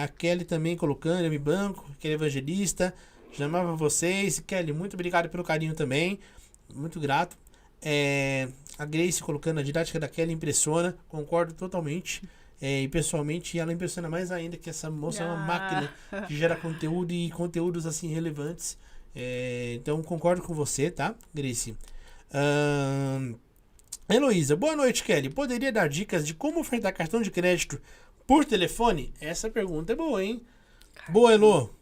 A Kelly também colocando, eu me banco. Kelly Evangelista. Já amava vocês. Kelly, muito obrigado pelo carinho também. Muito grato. A Grace colocando a didática da Kelly impressiona. Concordo totalmente. E pessoalmente ela impressiona mais ainda, que essa moça é uma máquina que gera conteúdo e conteúdos assim relevantes. Então concordo com você, tá, Grace? Heloísa, boa noite, Kelly. Poderia dar dicas de como ofertar cartão de crédito por telefone? Essa pergunta é boa, hein? Boa, Elo.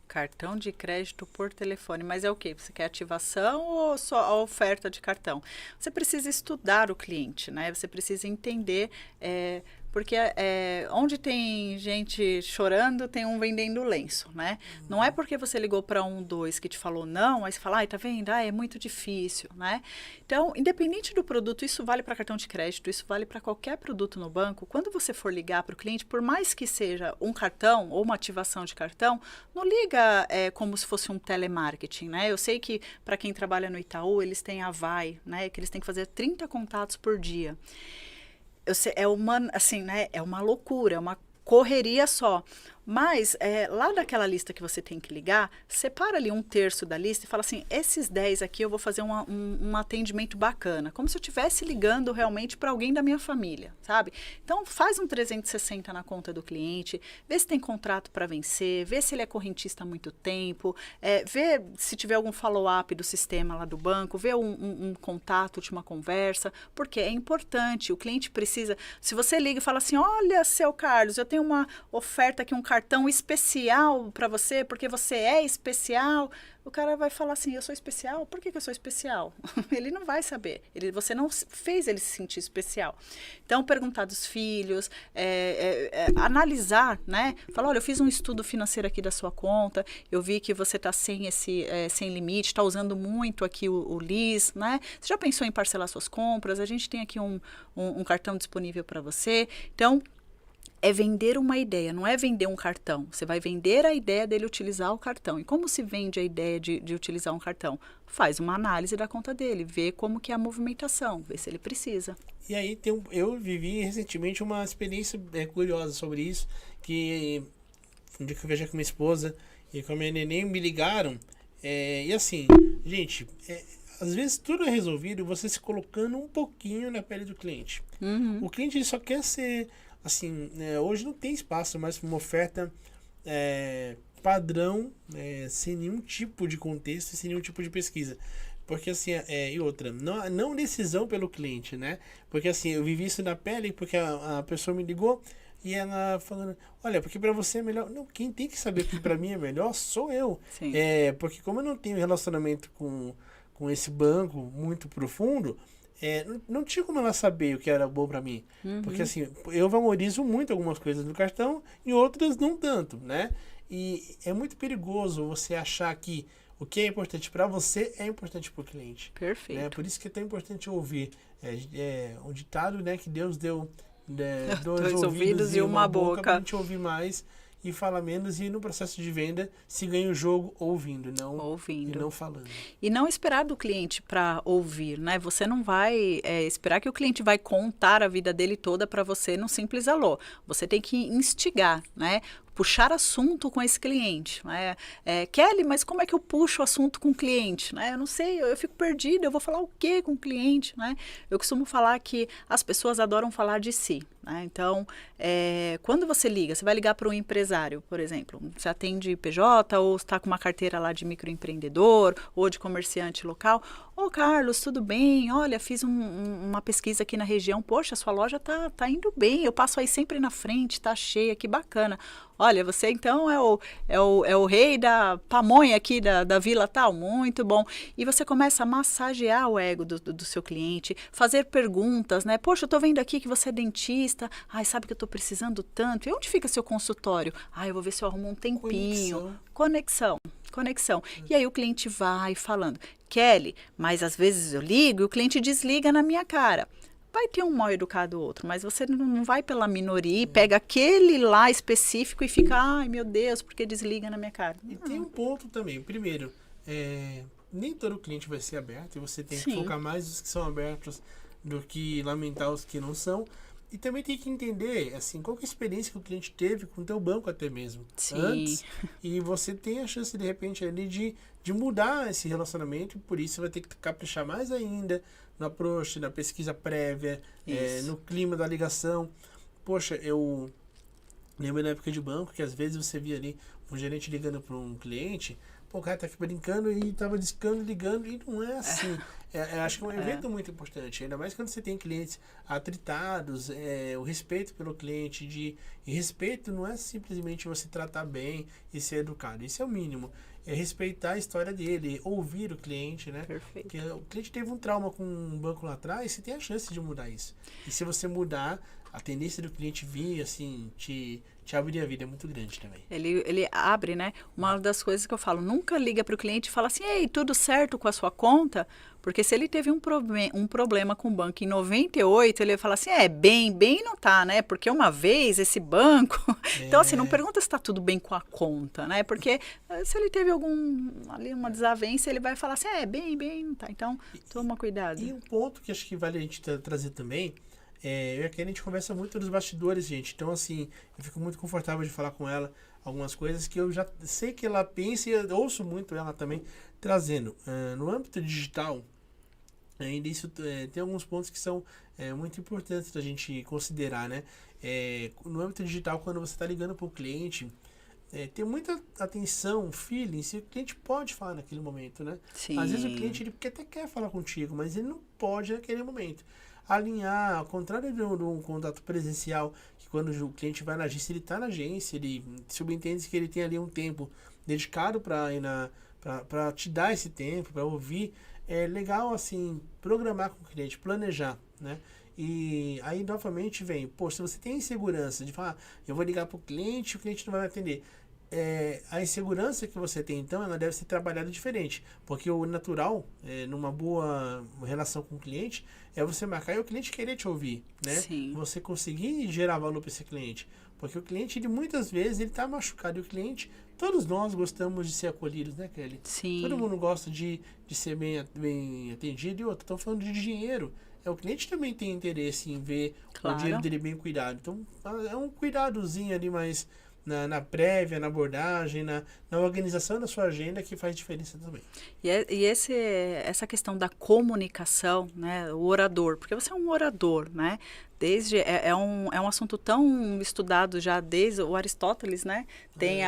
Cartão de crédito por telefone. Mas é o quê? Você quer ativação ou só a oferta de cartão? Você precisa estudar o cliente, né? Você precisa entender... Porque onde tem gente chorando, tem um vendendo lenço, né? Não é porque você ligou para 12 que te falou não, aí você fala, tá vendo? É muito difícil, né? Então, independente do produto, isso vale para cartão de crédito, isso vale para qualquer produto no banco. Quando você for ligar para o cliente, por mais que seja um cartão ou uma ativação de cartão, não liga como se fosse um telemarketing, né? Eu sei que para quem trabalha no Itaú, eles têm a VAI, né? Que eles têm que fazer 30 contatos por dia. É uma loucura, é uma correria só. Mas, lá daquela lista que você tem que ligar, separa ali 1/3 da lista e fala assim, esses 10 aqui eu vou fazer um atendimento bacana. Como se eu estivesse ligando realmente para alguém da minha família, sabe? Então, faz um 360 na conta do cliente, vê se tem contrato para vencer, vê se ele é correntista há muito tempo, vê se tiver algum follow-up do sistema lá do banco, vê um contato, última conversa, porque é importante, o cliente precisa... Se você liga e fala assim, olha, seu Carlos, eu tenho uma oferta aqui, um cartão especial para você, porque você é especial, o cara vai falar assim, eu sou especial? Por que eu sou especial? Ele não vai saber. Você não fez ele se sentir especial. Então, perguntar dos filhos, analisar, né? Falar, olha, eu fiz um estudo financeiro aqui da sua conta, eu vi que você está sem limite, está usando muito aqui o LIS, né? Você já pensou em parcelar suas compras? A gente tem aqui um cartão disponível para você. Então, é vender uma ideia, não é vender um cartão. Você vai vender a ideia dele utilizar o cartão. E como se vende a ideia de utilizar um cartão? Faz uma análise da conta dele, vê como que é a movimentação, vê se ele precisa. E aí eu vivi recentemente uma experiência curiosa sobre isso, que um dia que eu viajei com minha esposa e com a minha neném, me ligaram. E assim, gente, às vezes tudo é resolvido você se colocando um pouquinho na pele do cliente. Uhum. O cliente ele só quer ser, assim, hoje não tem espaço mais para uma oferta padrão, sem nenhum tipo de contexto e sem nenhum tipo de pesquisa. Porque assim, e outra, não decisão pelo cliente, né? Porque assim, eu vivi isso na pele porque a pessoa me ligou e ela falando, olha, porque pra você é melhor. Não, quem tem que saber que pra mim é melhor sou eu. Sim. Porque como eu não tenho relacionamento com esse banco muito profundo, não tinha como ela saber o que era bom pra mim. Porque assim, eu valorizo muito algumas coisas no cartão e outras não tanto, né? E é muito perigoso você achar que o que é importante para você é importante para o cliente. Perfeito. Né? Por isso que é tão importante ouvir. O ditado, né, que Deus deu Dois ouvidos e uma boca para a gente ouvir mais e falar menos. E no processo de venda, se ganha o jogo ouvindo, e não falando. E não esperar do cliente para ouvir, né? Você não vai esperar que o cliente vai contar a vida dele toda para você num simples alô. Você tem que instigar, né? Puxar assunto com esse cliente, né? Kelly, mas como é que eu puxo assunto com o cliente, né? Eu não sei, eu fico perdida, eu vou falar o quê com o cliente, né? Eu costumo falar que as pessoas adoram falar de si, né? Então, quando você liga, você vai ligar para um empresário, por exemplo, você atende PJ ou está com uma carteira lá de microempreendedor ou de comerciante local. Ô, Carlos, tudo bem? Olha, fiz uma pesquisa aqui na região. Poxa, sua loja tá indo bem. Eu passo aí sempre na frente, tá cheia, que bacana. Olha, você então é o rei da pamonha aqui da vila tal, muito bom. E você começa a massagear o ego do seu cliente, fazer perguntas, né? Poxa, eu tô vendo aqui que você é dentista. Ai, sabe que eu tô precisando tanto. E onde fica seu consultório? Ai, eu vou ver se eu arrumo um tempinho. Conexão. E aí o cliente vai falando, Kelly, mas às vezes eu ligo e o cliente desliga na minha cara. Vai ter um mal educado outro, mas você não vai pela minoria, pega aquele lá específico e fica, ai meu Deus, porque desliga na minha cara. E tem um ponto também. Primeiro, nem todo cliente vai ser aberto e você tem que focar mais nos que são abertos do que lamentar os que não são. E também tem que entender, assim, qual que é a experiência que o cliente teve com o teu banco até mesmo. Antes. E você tem a chance, de repente, ali de mudar esse relacionamento. Por isso, você vai ter que caprichar mais ainda no approach, na pesquisa prévia, no clima da ligação. Poxa, eu lembro na época de banco que às vezes você via ali um gerente ligando para um cliente, pô, o cara tá aqui brincando e tava discando, ligando, e não é assim. Acho que é um evento muito importante, ainda mais quando você tem clientes atritados, o respeito pelo cliente, e respeito não é simplesmente você tratar bem e ser educado, isso é o mínimo. É respeitar a história dele, ouvir o cliente, né? Perfeito. Porque o cliente teve um trauma com um banco lá atrás, você tem a chance de mudar isso. E se você mudar, a tendência do cliente vir, assim, te abrir a vida é muito grande também. Ele abre, né? Uma das coisas que eu falo, nunca liga para o cliente e fala assim, ei, tudo certo com a sua conta? Porque se ele teve um problema com o banco em 98, ele vai falar assim, bem não tá, né? Porque uma vez esse banco... Então, assim, não pergunta se tá tudo bem com a conta, né? Porque se ele teve uma desavença, ele vai falar assim, bem não tá. Então, toma cuidado. E um ponto que acho que vale a gente trazer também, eu e a Kelly, a gente conversa muito nos bastidores, gente. Então, assim, eu fico muito confortável de falar com ela algumas coisas que eu já sei que ela pensa e eu ouço muito ela também trazendo. No âmbito digital, ainda isso tem alguns pontos que são muito importantes da gente considerar, né? No âmbito digital, quando você está ligando para o cliente, ter muita atenção, feeling, se o cliente pode falar naquele momento, né? Sim. Às vezes o cliente ele até quer falar contigo, mas ele não pode naquele momento. Alinhar, ao contrário de um contato presencial, que quando o cliente vai na agência, ele está na agência, ele subentende que ele tem ali um tempo dedicado para te dar esse tempo, para ouvir. É legal, assim, programar com o cliente, planejar, né? E aí, novamente, vem, se você tem insegurança de falar, eu vou ligar para o cliente não vai me atender. A insegurança que você tem, então, ela deve ser trabalhada diferente. Porque o natural, numa boa relação com o cliente, é você marcar e o cliente querer te ouvir, né? Sim. Você conseguir gerar valor para esse cliente. Porque o cliente, muitas vezes, ele está machucado. E o cliente, todos nós gostamos de ser acolhidos, né, Kelly? Sim. Todo mundo gosta de ser bem atendido. E outro, estão falando de dinheiro. O cliente também tem interesse em ver o dinheiro dele bem cuidado. Então, é um cuidadozinho ali mais na prévia, na abordagem, na organização da sua agenda que faz diferença também. Essa questão da comunicação, né, o orador, porque você é um orador, né? É um assunto tão estudado já desde o Aristóteles, né? Tem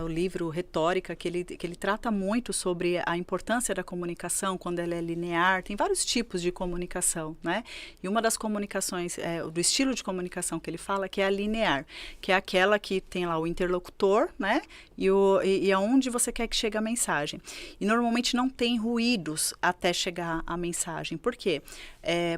o livro Retórica, que ele trata muito sobre a importância da comunicação, quando ela é linear. Tem vários tipos de comunicação, né? E uma das comunicações, do estilo de comunicação que ele fala, que é a linear, que é aquela que tem lá o interlocutor, né? E aonde você quer que chegue a mensagem. E normalmente não tem ruídos até chegar a mensagem. Por quê?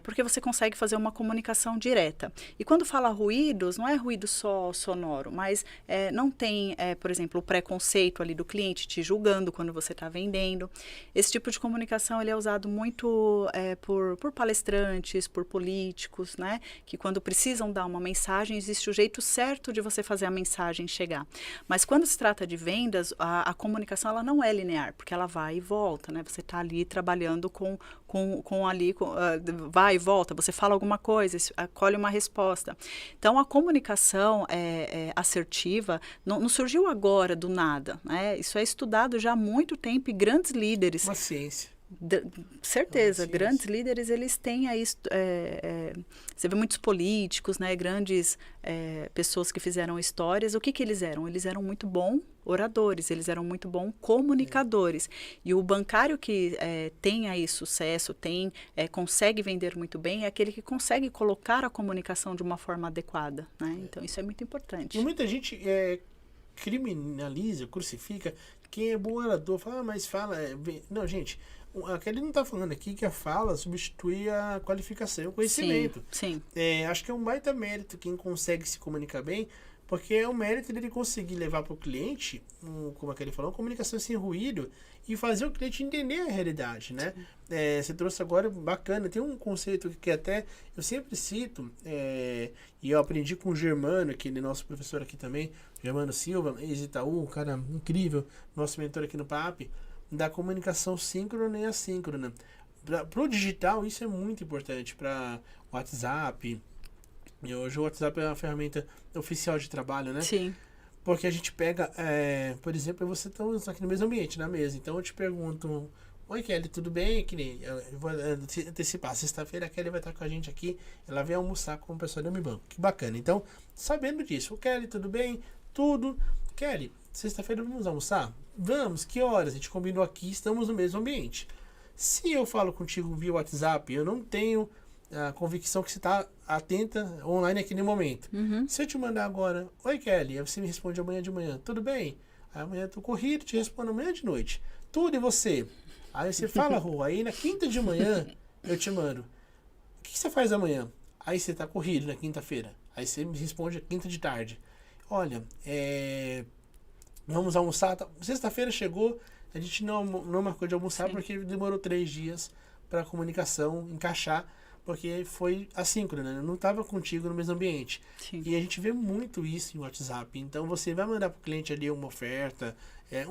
Porque você consegue fazer uma comunicação direta. E quando fala ruídos, não é ruído só sonoro, mas não tem, por exemplo, o preconceito ali do cliente te julgando quando você está vendendo. Esse tipo de comunicação ele é usado muito por palestrantes, por políticos, né? Que quando precisam dar uma mensagem, existe o jeito certo de você fazer a mensagem chegar. Mas quando se trata de vendas, a comunicação ela não é linear, porque ela vai e volta, né? Você está ali trabalhando vai e volta, você fala alguma coisa, colhe uma resposta. Então, a comunicação assertiva não surgiu agora, do nada, né? Isso é estudado já há muito tempo e grandes líderes... Uma ciência. Certeza, grandes líderes, eles têm aí, você vê muitos políticos, né, grandes pessoas que fizeram histórias, o que eles eram? Eles eram muito bons oradores, eles eram muito bons comunicadores. E o bancário que tem aí sucesso, consegue vender muito bem, é aquele que consegue colocar a comunicação de uma forma adequada, né? Então, isso é muito importante. E muita gente criminaliza, crucifica quem é bom orador, fala, mas fala... Não, gente... Ele não está falando aqui que a fala substitui a qualificação, o conhecimento. Sim. Acho que é um baita mérito quem consegue se comunicar bem, porque é um mérito dele conseguir levar para o cliente, como aquele falou, uma comunicação sem ruído e fazer o cliente entender a realidade, né? Você trouxe agora, bacana, tem um conceito que até eu sempre cito, e eu aprendi com o Germano, aquele nosso professor aqui também, Germano Silva, ex-Itaú, um cara incrível, nosso mentor aqui no PAP, da comunicação síncrona e assíncrona. Para o digital, isso é muito importante. Para o WhatsApp. E hoje o WhatsApp é uma ferramenta oficial de trabalho, né? Sim. Porque a gente pega, por exemplo, você está aqui no mesmo ambiente, na mesa. Então eu te pergunto: oi, Kelly, tudo bem? Que nem eu vou antecipar. Sexta-feira a Kelly vai estar com a gente aqui. Ela vem almoçar com o pessoal do Amibanco. Que bacana. Então, sabendo disso, o Kelly, tudo bem? Tudo. Kelly, sexta-feira vamos almoçar? Vamos, que horas? A gente combinou aqui, estamos no mesmo ambiente. Se eu falo contigo via WhatsApp, eu não tenho a convicção que você está atenta online naquele momento. Uhum. Se eu te mandar agora, oi Kelly, aí você me responde amanhã de manhã, tudo bem? Aí amanhã eu tô corrido, te respondo amanhã de noite. Tudo e você? Aí você fala, Rô, aí na quinta de manhã eu te mando, o que você faz amanhã? Aí você tá corrido na quinta-feira. Aí você me responde quinta de tarde. Olha, vamos almoçar. Sexta-feira chegou, a gente não marcou de almoçar. Sim. Porque demorou 3 dias para a comunicação encaixar, porque foi assíncrona, né? Eu não estava contigo no mesmo ambiente. Sim. E a gente vê muito isso em WhatsApp. Então você vai mandar para o cliente ali uma oferta.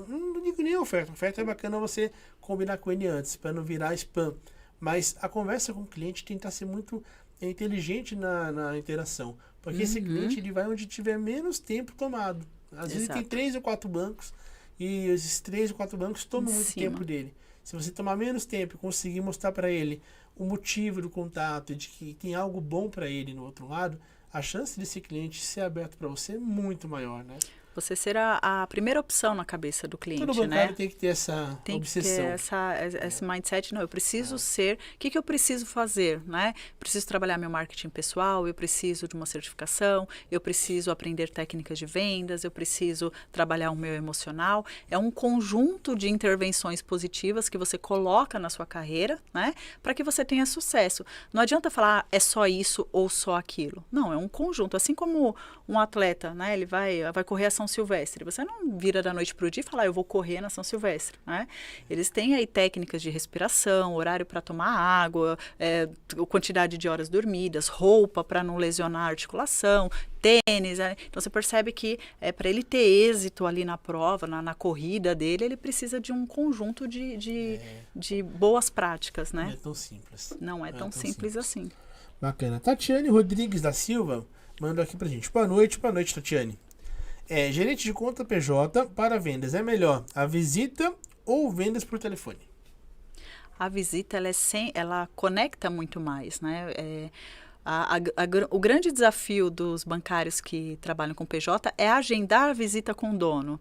Não digo nem oferta. Oferta é bacana você combinar com ele antes, para não virar spam. Mas a conversa com o cliente tem que ser muito inteligente na interação. Porque esse cliente ele vai onde tiver menos tempo tomado. Às vezes tem 3 ou 4 bancos e esses 3 ou 4 bancos tomam muito tempo dele. Se você tomar menos tempo e conseguir mostrar para ele o motivo do contato e de que tem algo bom para ele no outro lado, a chance desse cliente ser aberto para você é muito maior, né? Você ser a primeira opção na cabeça do cliente, todo bancário, né? Tem que ter essa tem obsessão. Tem que ter esse mindset. Não, eu preciso ser... O que eu preciso fazer, né? Preciso trabalhar meu marketing pessoal, eu preciso de uma certificação, eu preciso aprender técnicas de vendas, eu preciso trabalhar o meu emocional. É um conjunto de intervenções positivas que você coloca na sua carreira, né? Para que você tenha sucesso. Não adianta falar é só isso ou só aquilo. Não, é um conjunto. Assim como um atleta, né? Ele vai correr a São Silvestre. Você não vira da noite para o dia e fala, eu vou correr na São Silvestre, né? Eles têm aí técnicas de respiração, horário para tomar água, quantidade de horas dormidas, roupa para não lesionar a articulação, tênis, né? Então você percebe que para ele ter êxito ali na prova, na corrida dele, ele precisa de um conjunto de boas práticas, né? Não é tão simples. Não é tão simples assim. Bacana. Tatiane Rodrigues da Silva mandou aqui pra gente. Boa noite, Tatiane. Gerente de conta PJ para vendas, é melhor a visita ou vendas por telefone? A visita, ela conecta muito mais, né? O grande desafio dos bancários que trabalham com PJ é agendar a visita com o dono.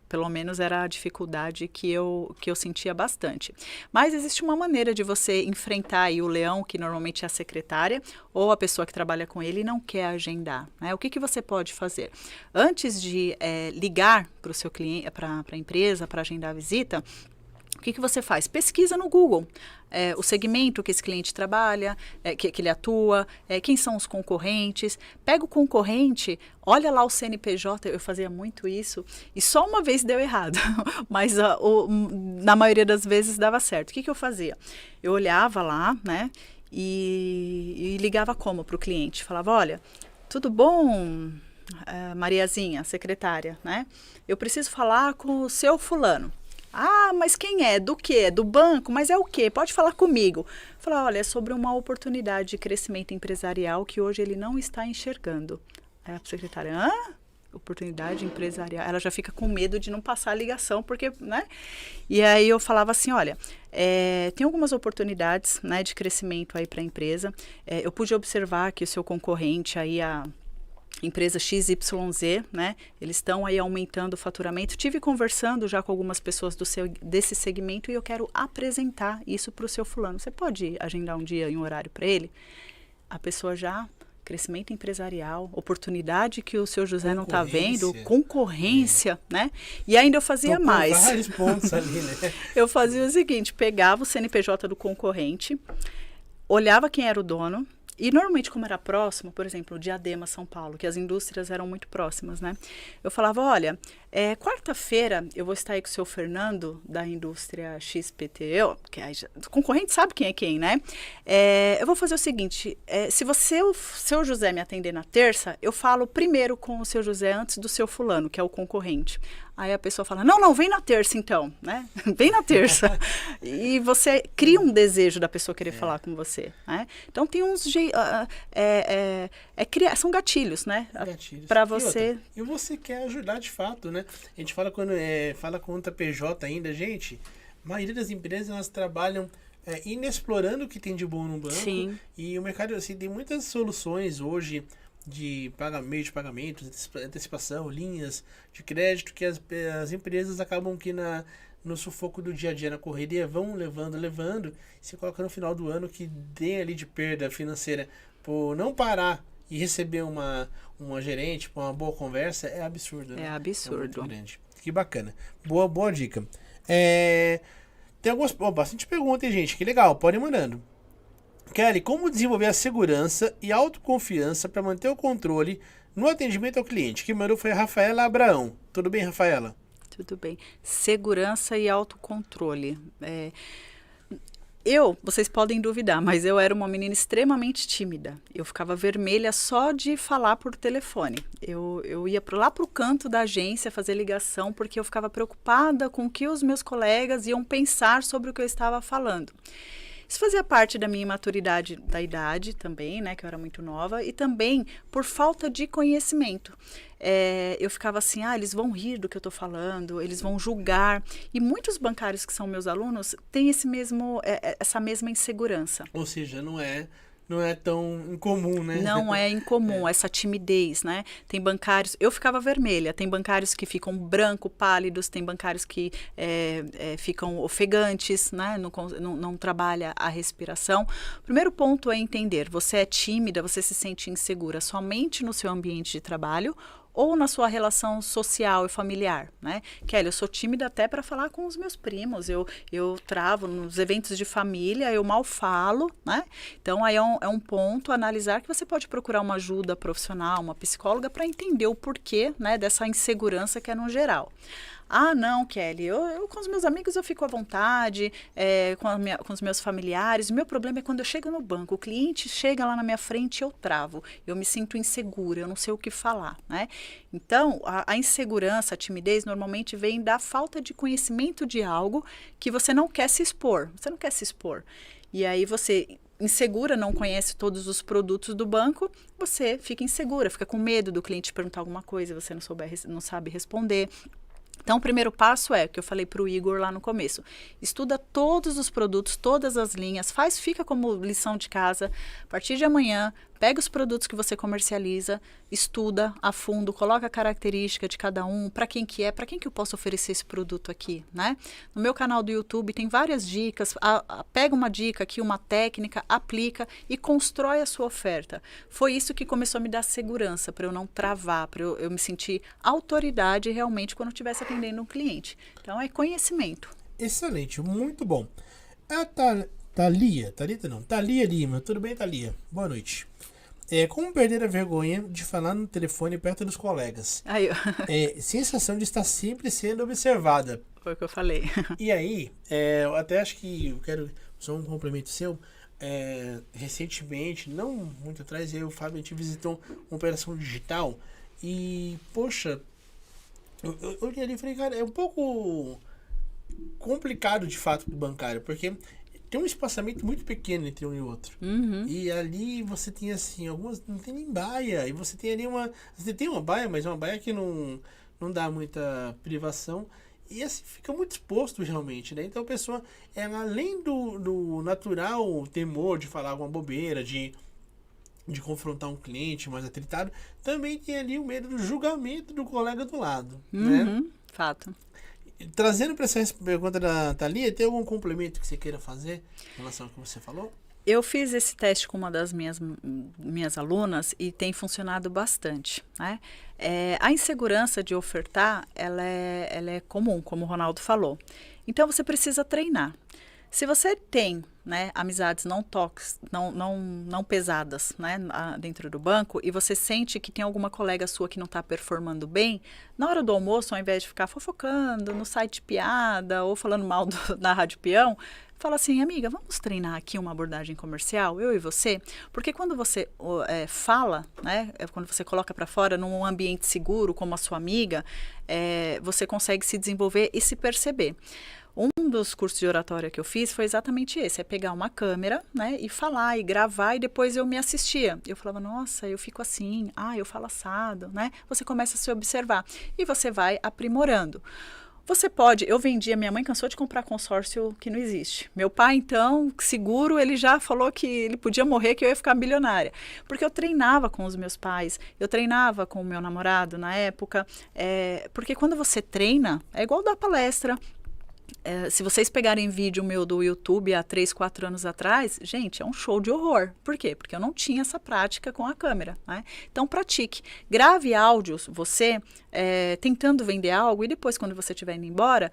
Pelo menos era a dificuldade que eu sentia bastante. Mas existe uma maneira de você enfrentar aí o leão, que normalmente é a secretária, ou a pessoa que trabalha com ele e não quer agendar, né? O que você pode fazer? Antes de ligar para o seu cliente, para a empresa, para agendar a visita, o que você faz? Pesquisa no Google o segmento que esse cliente trabalha, que ele atua, quem são os concorrentes. Pega o concorrente, olha lá o CNPJ, eu fazia muito isso, e só uma vez deu errado, mas na maioria das vezes dava certo. O que eu fazia? Eu olhava lá, né, e ligava como para o cliente? Falava, olha, tudo bom, Mariazinha, secretária, né? Eu preciso falar com o seu fulano. Ah, mas quem é? Do quê? Do banco? Mas é o quê? Pode falar comigo. Falar, olha, é sobre uma oportunidade de crescimento empresarial que hoje ele não está enxergando. Aí a secretária, oportunidade empresarial. Ela já fica com medo de não passar a ligação, porque, né? E aí eu falava assim, olha, tem algumas oportunidades, né, de crescimento aí para a empresa. Eu pude observar que o seu concorrente aí, a empresa XYZ, né? Eles estão aí aumentando o faturamento. Tive conversando já com algumas pessoas desse segmento e eu quero apresentar isso para o seu fulano. Você pode agendar um dia e um horário para ele? A pessoa já, crescimento empresarial, oportunidade que o seu José não está vendo, concorrência, né? E ainda eu fazia mais. Vários pontos ali, né? Eu fazia o seguinte, pegava o CNPJ do concorrente, olhava quem era o dono. E normalmente, como era próximo, por exemplo, Diadema, São Paulo, que as indústrias eram muito próximas, né? Eu falava, olha, quarta-feira eu vou estar aí com o seu Fernando, da indústria XPTO, que o concorrente sabe quem é quem, né? Eu vou fazer o seguinte, se você, o seu José, me atender na terça, eu falo primeiro com o seu José antes do seu fulano, que é o concorrente. Aí a pessoa fala, não, vem na terça então, né? Vem na terça. E você cria um desejo da pessoa querer falar com você, né? Então tem uns são gatilhos, né? Gatilhos. Para você. E você quer ajudar de fato, né? A gente fala quando fala conta PJ ainda, gente. A maioria das empresas elas trabalham inexplorando o que tem de bom no banco. Sim. E o mercado assim, tem muitas soluções hoje de meio de pagamento, antecipação, linhas de crédito que as empresas acabam que no sufoco do dia a dia, na correria, vão levando, e se coloca no final do ano que tem ali de perda financeira por não parar e receber uma gerente, uma boa conversa, é absurdo, né? É absurdo. É muito grande. Que bacana. Boa dica. Tem bastante perguntas, gente. Que legal, pode ir mandando. Kelly, como desenvolver a segurança e autoconfiança para manter o controle no atendimento ao cliente? Quem mandou foi a Rafaela Abraão. Tudo bem, Rafaela? Tudo bem. Segurança e autocontrole. Vocês podem duvidar, mas eu era uma menina extremamente tímida. Eu ficava vermelha só de falar por telefone. Eu ia lá para o canto da agência fazer ligação porque eu ficava preocupada com o que os meus colegas iam pensar sobre o que eu estava falando. Isso fazia parte da minha imaturidade da idade também, né, que eu era muito nova, e também por falta de conhecimento. Eu ficava assim, eles vão rir do que eu estou falando, eles vão julgar. E muitos bancários que são meus alunos têm essa mesma insegurança. Ou seja, não é tão incomum, né? Não é incomum, essa timidez, né? Tem bancários... Eu ficava vermelha. Tem bancários que ficam branco, pálidos. Tem bancários que ficam ofegantes, né? Não trabalha a respiração. O primeiro ponto é entender. Você é tímida, você se sente insegura somente no seu ambiente de trabalho ou na sua relação social e familiar, né? Kelly, eu sou tímida até para falar com os meus primos, eu travo nos eventos de família, eu mal falo, né? Então, aí é um ponto a analisar que você pode procurar uma ajuda profissional, uma psicóloga, para entender o porquê, né, dessa insegurança que é no geral. Não, Kelly, eu com os meus amigos eu fico à vontade, com os meus familiares. O meu problema é quando eu chego no banco, o cliente chega lá na minha frente e eu travo. Eu me sinto insegura, eu não sei o que falar, né? Então, a insegurança, a timidez, normalmente vem da falta de conhecimento de algo que você não quer se expor. Você não quer se expor. E aí você insegura, não conhece todos os produtos do banco, você fica insegura, fica com medo do cliente perguntar alguma coisa e você não sabe responder. Então, o primeiro passo é, que eu falei para o Igor lá no começo, estuda todos os produtos, todas as linhas, fica como lição de casa, a partir de amanhã, pega os produtos que você comercializa, estuda a fundo, coloca a característica de cada um, para quem que é, para quem que eu posso oferecer esse produto aqui, né? No meu canal do YouTube tem várias dicas, pega uma dica aqui, uma técnica, aplica e constrói a sua oferta. Foi isso que começou a me dar segurança, para eu não travar, para eu me sentir autoridade realmente quando eu estivesse atendendo um cliente. Então, é conhecimento. Excelente, muito bom. A Thalia Lima. Tudo bem, Thalia? Boa noite. Como perder a vergonha de falar no telefone perto dos colegas? Aí, Sensação de estar sempre sendo observada. foi o que eu falei. E aí, eu até acho que eu quero só um complemento seu. Recentemente, não muito atrás, eu e o Fábio, a gente visitou uma operação digital e, poxa, eu olhei ali e falei, cara, é um pouco complicado de fato do bancário, porque tem um espaçamento muito pequeno entre um e outro. Uhum. E ali você tem assim, algumas não tem nem baia, e você tem ali você tem uma baia, mas é uma baia que não dá muita privação. E assim, fica muito exposto realmente, né? Então a pessoa, além do natural temor de falar alguma bobeira, de confrontar um cliente mais atritado, também tem ali o medo do julgamento do colega do lado, né? Fato. Trazendo para essa pergunta da Thalia, tem algum complemento que você queira fazer em relação ao que você falou? Eu fiz esse teste com uma das minhas alunas e tem funcionado bastante, né? A insegurança de ofertar, ela é comum, como o Ronaldo falou. Então, você precisa treinar. Se você tem, né, amizades não pesadas, né, dentro do banco, e você sente que tem alguma colega sua que não está performando bem, na hora do almoço, ao invés de ficar fofocando no site de piada ou falando mal na Rádio Peão, fala assim, amiga, vamos treinar aqui uma abordagem comercial, eu e você? Porque quando você fala, né, quando você coloca para fora num ambiente seguro, como a sua amiga, você consegue se desenvolver e se perceber. Um dos cursos de oratória que eu fiz foi exatamente esse, pegar uma câmera, né, e falar, e gravar, e depois eu me assistia. Eu falava, nossa, eu fico assim, eu falo assado, né? Você começa a se observar e você vai aprimorando. Você pode, minha mãe cansou de comprar consórcio que não existe. Meu pai, então, seguro, ele já falou que ele podia morrer, que eu ia ficar milionária. Porque eu treinava com os meus pais, eu treinava com o meu namorado na época, porque quando você treina, é igual dar palestra. Se vocês pegarem vídeo meu do YouTube há 3, 4 anos atrás, gente, é um show de horror. Por quê? Porque eu não tinha essa prática com a câmera, né? Então, pratique. Grave áudios, você tentando vender algo, e depois, quando você estiver indo embora,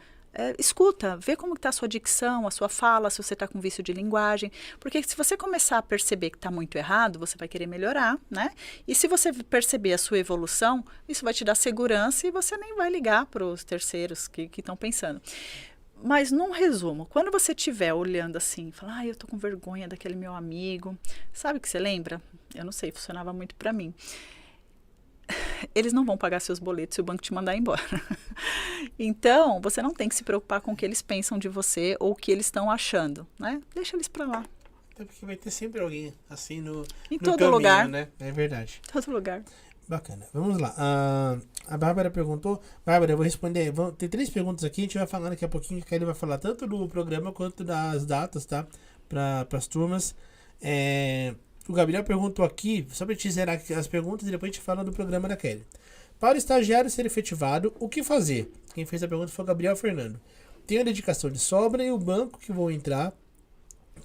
escuta, vê como está a sua dicção, a sua fala, se você está com vício de linguagem. Porque se você começar a perceber que está muito errado, você vai querer melhorar, né? E se você perceber a sua evolução, isso vai te dar segurança e você nem vai ligar para os terceiros que estão pensando. Mas, num resumo, quando você estiver olhando assim, falar, eu tô com vergonha daquele meu amigo, sabe o que você lembra? Eu não sei, funcionava muito para mim. Eles não vão pagar seus boletos se o banco te mandar embora. Então, você não tem que se preocupar com o que eles pensam de você ou o que eles estão achando, né? Deixa eles para lá. Até porque vai ter sempre alguém assim no todo caminho, lugar, né? É verdade. Em todo lugar. Bacana. Vamos lá. A Bárbara perguntou. Bárbara, eu vou responder. Tem 3 perguntas aqui. A gente vai falando daqui a pouquinho. Que ele vai falar tanto do programa quanto das datas, tá? Para as turmas. O Gabriel perguntou aqui. Só para te zerar as perguntas e depois a gente fala do programa da Kelly. Para o estagiário ser efetivado, o que fazer? Quem fez a pergunta foi o Gabriel Fernando. Tem a dedicação de sobra e o banco que vou entrar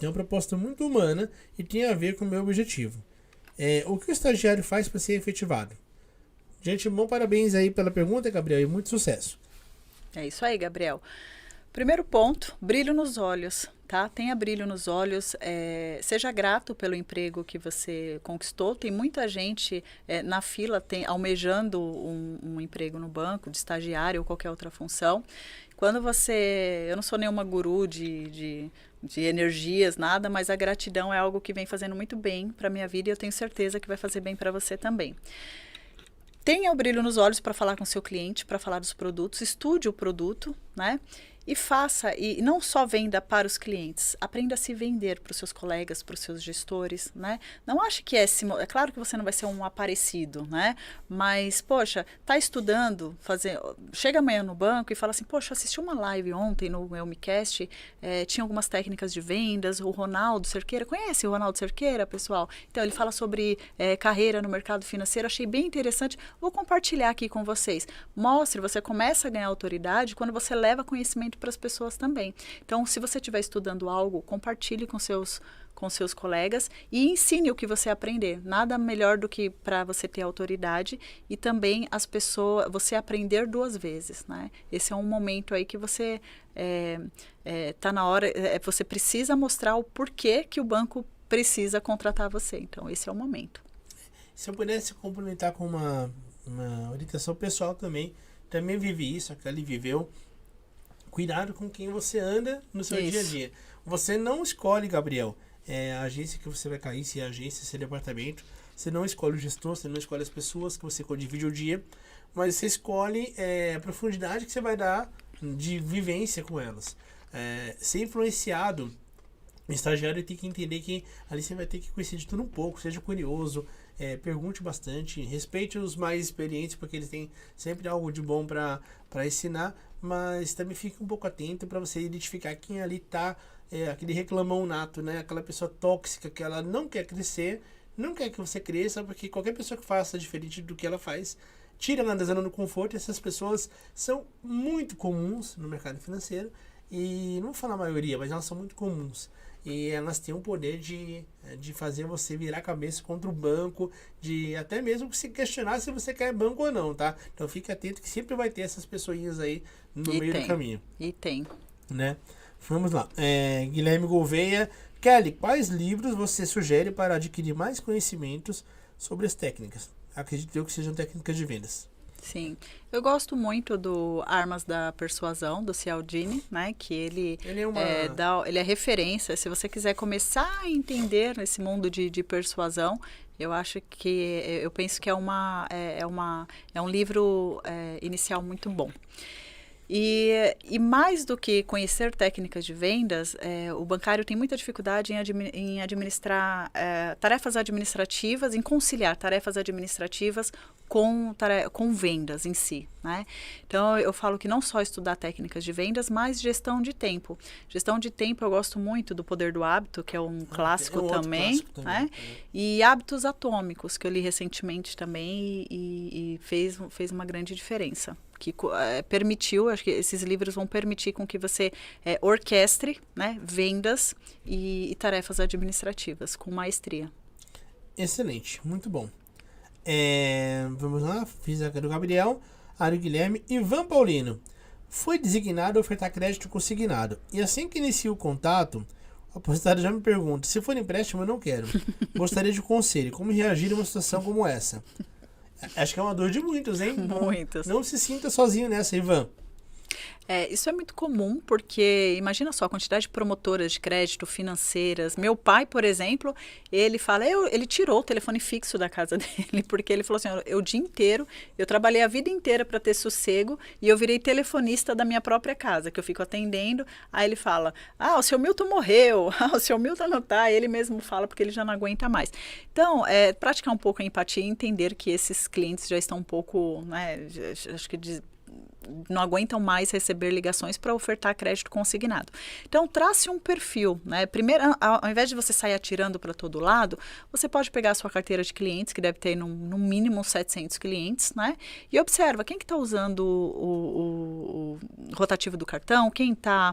tem uma proposta muito humana e tem a ver com o meu objetivo. O que o estagiário faz para ser efetivado? Gente, bom, parabéns aí pela pergunta, Gabriel, e muito sucesso. É isso aí, Gabriel. Primeiro ponto, brilho nos olhos, tá? Tenha brilho nos olhos, seja grato pelo emprego que você conquistou. Tem muita gente na fila almejando um emprego no banco, de estagiário ou qualquer outra função. Quando eu não sou nenhuma guru de energias, nada, mas a gratidão é algo que vem fazendo muito bem para a minha vida e eu tenho certeza que vai fazer bem para você também. Tenha o brilho nos olhos para falar com o seu cliente, para falar dos produtos, estude o produto, né? E faça, e não só venda para os clientes, aprenda a se vender para os seus colegas, para os seus gestores, né? Não ache que é claro que você não vai ser um aparecido, né? Mas, poxa, tá estudando, chega amanhã no banco e fala assim, poxa, assisti uma live ontem no meu Micast, tinha algumas técnicas de vendas, o Ronaldo Cerqueira, conhece o Ronaldo Cerqueira, pessoal? Então, ele fala sobre carreira no mercado financeiro, achei bem interessante, vou compartilhar aqui com vocês. Mostre, você começa a ganhar autoridade quando você leva conhecimento para as pessoas também. Então, se você estiver estudando algo, compartilhe com seus colegas e ensine o que você aprender. Nada melhor do que para você ter autoridade e também você aprender 2 vezes, né? Esse é um momento aí que você tá na hora, você precisa mostrar o porquê que o banco precisa contratar você. Então, esse é o momento. Se eu pudesse complementar com uma orientação pessoal também vivi isso, a Kelly viveu. Cuidado com quem você anda no seu dia a dia. Você não escolhe, Gabriel, a agência que você vai cair, se é agência, se é departamento. Você não escolhe o gestor, você não escolhe as pessoas que você divide o dia, mas você escolhe a profundidade que você vai dar de vivência com elas. Ser influenciado, o estagiário tem que entender que ali você vai ter que conhecer de tudo um pouco, seja curioso, pergunte bastante, respeite os mais experientes, porque eles têm sempre algo de bom para ensinar, mas também fique um pouco atento para você identificar quem ali está, aquele reclamão nato, né? Aquela pessoa tóxica que ela não quer crescer, não quer que você cresça, porque qualquer pessoa que faça diferente do que ela faz, tira ela da zona do conforto. E essas pessoas são muito comuns no mercado financeiro, e não vou falar a maioria, mas elas são muito comuns. E elas têm o poder de fazer você virar a cabeça contra o banco, de até mesmo se questionar se você quer banco ou não, tá? Então fique atento que sempre vai ter essas pessoinhas aí no meio do caminho. E tem. Né? Vamos lá. Guilherme Gouveia. Kelly, quais livros você sugere para adquirir mais conhecimentos sobre as técnicas? Acredito eu que sejam técnicas de vendas. Sim, eu gosto muito do Armas da Persuasão, do Cialdini, né? Que ele é referência. Se você quiser começar a entender esse mundo de persuasão, eu penso que é um livro inicial muito bom. E mais do que conhecer técnicas de vendas, o bancário tem muita dificuldade em administrar tarefas administrativas, em conciliar tarefas administrativas com vendas em si, né? Então, eu falo que não só estudar técnicas de vendas, mas gestão de tempo. Gestão de tempo, eu gosto muito do Poder do Hábito, que é um clássico também, né? E Hábitos Atômicos, que eu li recentemente também e fez uma grande diferença. Que permitiu, acho que esses livros vão permitir com que você orquestre, né, vendas e tarefas administrativas com maestria. Excelente, muito bom. Vamos lá, fiz a do Gabriel, Mário Guilherme. Ivan Paulino. Foi designado a ofertar crédito consignado. E assim que inicia o contato, o aposentado já me pergunta: se for empréstimo, eu não quero. Gostaria de conselho. Como reagir a uma situação como essa? Acho que é uma dor de muitos, hein? Muitos. Não se sinta sozinho nessa, Ivan. Isso é muito comum, porque imagina só a quantidade de promotoras de crédito financeiras. Meu pai, por exemplo, ele fala, ele tirou o telefone fixo da casa dele, porque ele falou assim, o dia inteiro, eu trabalhei a vida inteira para ter sossego e eu virei telefonista da minha própria casa, que eu fico atendendo. Aí ele fala, o seu Milton morreu, o seu Milton não tá. Ele mesmo fala porque ele já não aguenta mais. Então, praticar um pouco a empatia e entender que esses clientes já estão um pouco, né, acho que não aguentam mais receber ligações para ofertar crédito consignado. Então, trace um perfil, né? Primeiro, ao invés de você sair atirando para todo lado, você pode pegar a sua carteira de clientes, que deve ter no mínimo 700 clientes, né? E observa quem que está usando o rotativo do cartão, quem está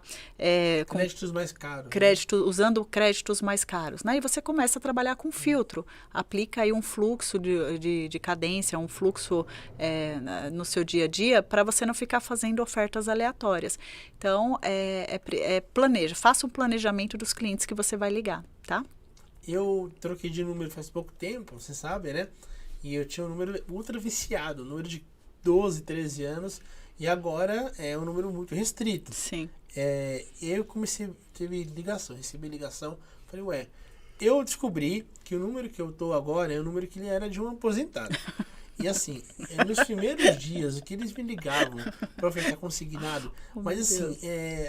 com créditos mais caros. Usando créditos mais caros, né? E você começa a trabalhar com filtro. Aplica aí um fluxo de cadência, um fluxo no seu dia a dia, para você não ficar fazendo ofertas aleatórias. Então, faça um planejamento dos clientes que você vai ligar, tá? Eu troquei de número faz pouco tempo, você sabe, né? E eu tinha um número ultra viciado, um número de 12, 13 anos, e agora é um número muito restrito. Sim. Eu recebi ligação, falei, eu descobri que o número que eu tô agora é o número que ele era de um aposentado. E assim, nos primeiros dias, o que eles me ligavam pra ofertar consignado, mas assim,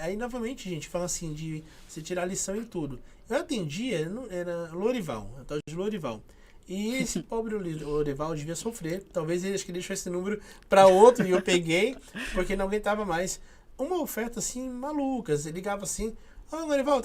aí novamente, gente, fala assim, de você tirar lição em tudo. Eu atendia, era Lorival, a tal de Lorival. E esse pobre Lorival devia sofrer. Talvez ele acho que deixou esse número para outro e eu peguei, porque não aguentava mais. Uma oferta assim, maluca. Você ligava assim, Lorival,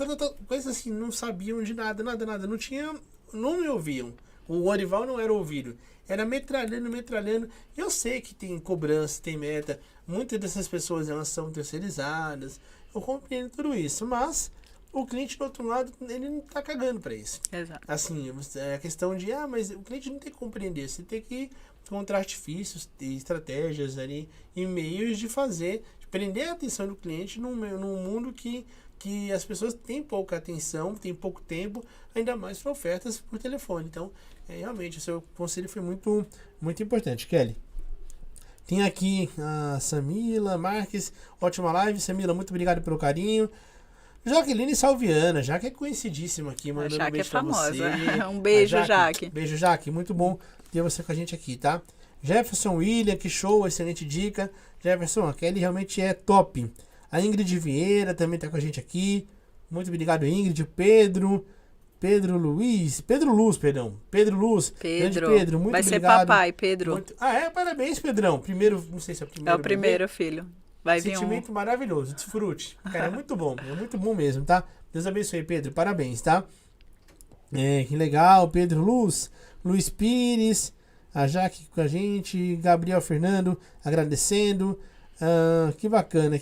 coisas assim, não sabiam de nada. Não tinha, não me ouviam. O Lorival não era ouvido. Era metralhando. Eu sei que tem cobrança, tem meta. Muitas dessas pessoas, elas são terceirizadas. Eu compreendo tudo isso, mas o cliente do outro lado, ele não tá cagando para isso. Exato. Assim, é a questão de, mas o cliente não tem que compreender, você tem que encontrar artifícios, estratégias ali, e meios de fazer, de prender a atenção do cliente num mundo que as pessoas têm pouca atenção, têm pouco tempo, ainda mais para ofertas por telefone. Então, realmente, o seu conselho foi muito, muito importante. Kelly. Tem aqui a Samila Marques, ótima live. Samila, muito obrigado pelo carinho. Jaqueline Salviana, Jaque é conhecidíssima aqui, mandando um beijo pra você. Um beijo, Jaque. Beijo, Jaque. Muito bom ter você com a gente aqui, tá? Jefferson William, que show, excelente dica. Jefferson, a Kelly realmente é top. A Ingrid Vieira também tá com a gente aqui. Muito obrigado, Ingrid. Pedro Luz, grande Pedro, muito vai obrigado. Ser papai, Pedro. Parabéns, Pedrão. Primeiro, não sei se é o primeiro. É o primeiro filho. Vai vir sentimento maravilhoso, desfrute. Cara, é muito bom mesmo, tá? Deus abençoe, Pedro, parabéns, tá? Que legal, Pedro Luiz Pires, a Jaque com a gente, Gabriel Fernando agradecendo, que bacana.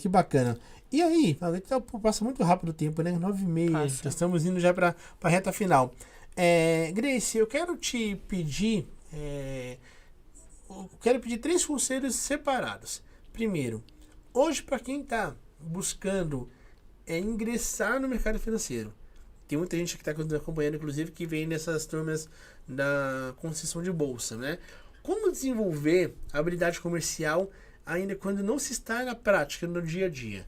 E aí, passa muito rápido o tempo, né? 9h30, já estamos indo já pra reta final. Grace, eu quero te pedir, quero pedir 3 conselhos separados. Primeiro, hoje, para quem está buscando ingressar no mercado financeiro, tem muita gente que está acompanhando, inclusive, que vem nessas turmas da concessão de bolsa, né? Como desenvolver a habilidade comercial ainda quando não se está na prática, no dia a dia?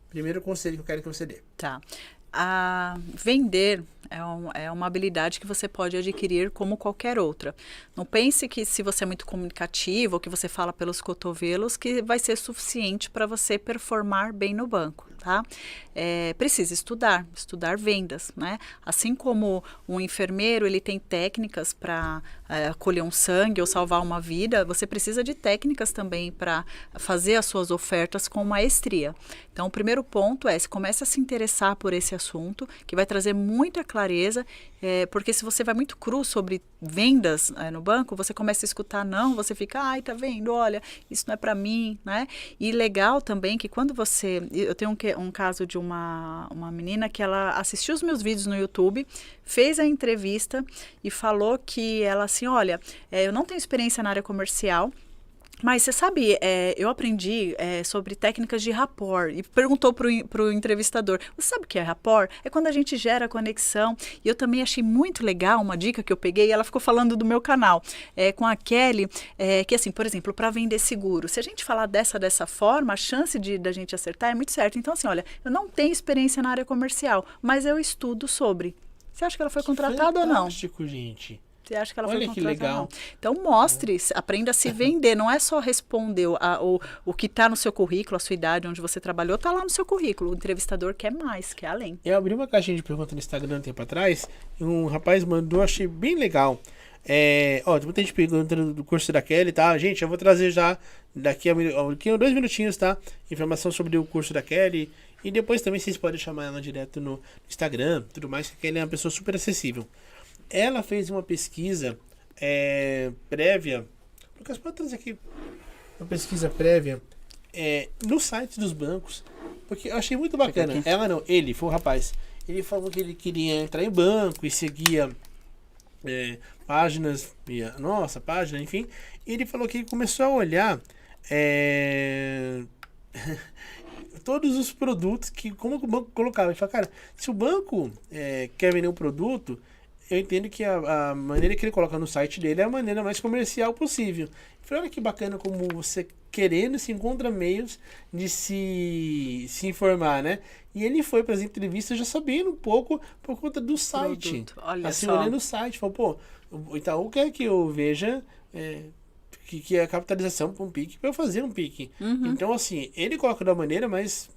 Primeiro conselho que eu quero que você dê. Tá. Vender é uma habilidade que você pode adquirir como qualquer outra. Não pense que se você é muito comunicativo ou que você fala pelos cotovelos que vai ser suficiente para você performar bem no banco, tá? Precisa estudar vendas, né? Assim como um enfermeiro, ele tem técnicas para colher um sangue ou salvar uma vida, você precisa de técnicas também para fazer as suas ofertas com maestria. Então, o primeiro ponto se comece a se interessar por esse assunto, que vai trazer muita clareza, porque se você vai muito cru sobre vendas no banco, você começa a escutar não, você fica, tá vendo, olha, isso não é para mim, né? E legal também que quando eu tenho um caso de uma menina que ela assistiu os meus vídeos no YouTube, fez a entrevista e falou que ela assim, olha, eu não tenho experiência na área comercial, mas você sabe, eu aprendi sobre técnicas de rapport e perguntou pro entrevistador, você sabe o que é rapport? É quando a gente gera conexão. E eu também achei muito legal uma dica que eu peguei, ela ficou falando do meu canal, com a Kelly, que assim, por exemplo, para vender seguro, se a gente falar dessa forma, a chance da gente acertar é muito certa. Então assim, olha, eu não tenho experiência na área comercial, mas eu estudo sobre. Você acha que ela foi contratada ou não? Fantástico, gente. Você acha que ela Olha foi contratada? Que legal. Não. Então mostre, aprenda a se vender. Não é só responder o que está no seu currículo, a sua idade, onde você trabalhou, está lá no seu currículo. O entrevistador quer mais, quer além. Eu abri uma caixinha de perguntas no Instagram um tempo atrás, e um rapaz mandou, achei bem legal. Tem muita gente perguntando do curso da Kelly, tá? Gente, eu vou trazer já daqui a 2 minutinhos, tá? Informação sobre o curso da Kelly. E depois também vocês podem chamar ela direto no Instagram, tudo mais, que a Kelly é uma pessoa super acessível. Ela fez uma pesquisa prévia. Lucas, pode trazer aqui uma pesquisa prévia no site dos bancos. Porque eu achei muito bacana. Ele foi o rapaz. Ele falou que ele queria entrar em banco e seguia páginas, página, enfim. E ele falou que ele começou a olhar todos os produtos como o banco colocava. Ele falou, cara, se o banco quer vender um produto, eu entendo que a maneira que ele coloca no site dele é a maneira mais comercial possível. Eu falei, olha que bacana como você querendo se encontra meios de se informar, né? E ele foi para as entrevistas já sabendo um pouco por conta do site. Olha assim, só. olhando o site, falou, o Itaú quer que eu veja que é a capitalização para um PIX, para eu fazer um PIX. Então, assim, ele coloca da maneira mais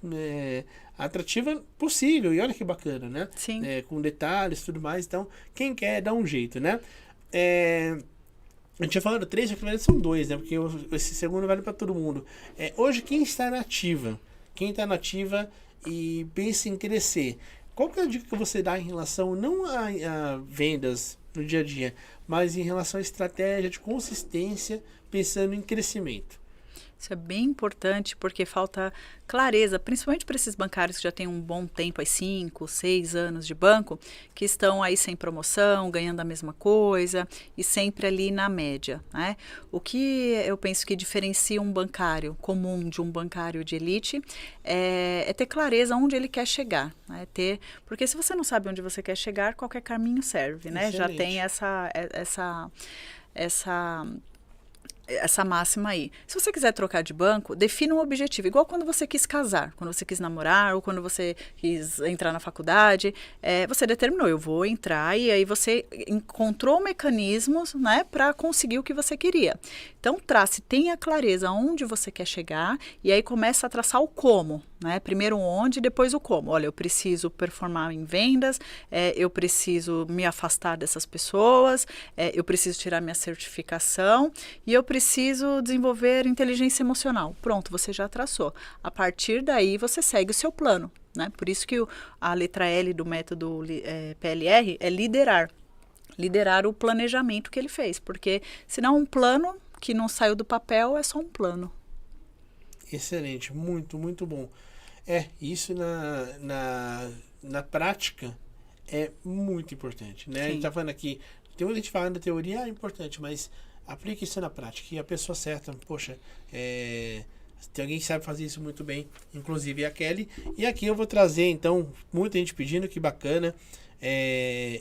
atrativa possível. E olha que bacana, né? Sim. Com detalhes e tudo mais. Então, quem quer, dá um jeito, né? A gente tinha falado 3, na verdade são 2, né? Porque esse segundo vale para todo mundo. Hoje, quem está na ativa? Quem está na ativa e pensa em crescer. Qual que é a dica que você dá em relação, não a vendas no dia a dia, mas em relação à estratégia de consistência, pensando em crescimento? Isso é bem importante porque falta clareza, principalmente para esses bancários que já têm um bom tempo, aí 5, 6 anos de banco, que estão aí sem promoção, ganhando a mesma coisa e sempre ali na média, né? O que eu penso que diferencia um bancário comum de um bancário de elite é ter clareza onde ele quer chegar, né? Porque se você não sabe onde você quer chegar, qualquer caminho serve, né? Excelente. Já tem essa máxima aí. Se você quiser trocar de banco, defina um objetivo. Igual quando você quis casar, quando você quis namorar, ou quando você quis entrar na faculdade. Você determinou, eu vou entrar, e aí você encontrou mecanismos, né, para conseguir o que você queria. Então, tenha clareza onde você quer chegar, e aí começa a traçar o como. Né? Primeiro o onde, depois o como. Olha, eu preciso performar em vendas, eu preciso me afastar dessas pessoas, eu preciso tirar minha certificação e eu preciso desenvolver inteligência emocional. Pronto, você já traçou. A partir daí, você segue o seu plano. Né? Por isso que a letra L do método PLR é liderar. Liderar o planejamento que ele fez. Porque senão um plano que não saiu do papel é só um plano. Excelente, muito, muito bom. Isso na prática é muito importante, né? Sim. A gente tá falando aqui, tem muita gente falando da teoria, é importante, mas aplique isso na prática. E a pessoa certa, poxa, tem alguém que sabe fazer isso muito bem, inclusive a Kelly. E aqui eu vou trazer, então, muita gente pedindo, que bacana,